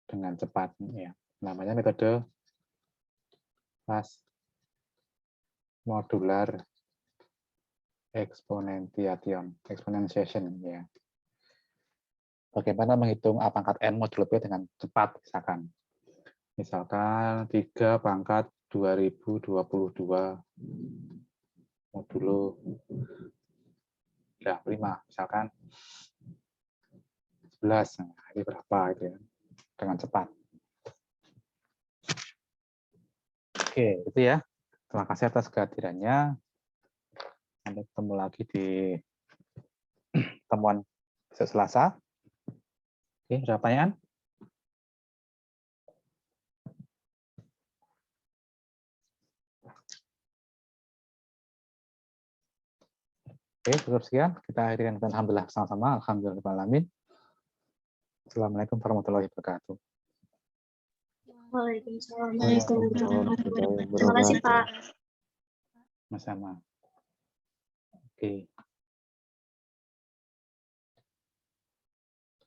Speaker 1: dengan cepat ya. Namanya metode fast modular exponentiation ya. Bagaimana menghitung A pangkat N modulo P dengan cepat misalkan 3 pangkat 2022 modulo 5 misalkan 11. Nah, ini berapa gitu ya dengan cepat. Oke, itu ya. Terima kasih atas kehadirannya. Sampai ketemu lagi di temuan besok Selasa. Oke, ada pertanyaan? Oke, cukup sekian. Kita akhiri dengan alhamdulillah sama-sama. Alhamdulillahirrahmanirrahim. Assalamualaikum warahmatullahi wabarakatuh.
Speaker 4: Waalaikumsalam.
Speaker 2: Waalaikumsalam.
Speaker 4: Terima kasih, Pak.
Speaker 1: Sama-sama. Oke.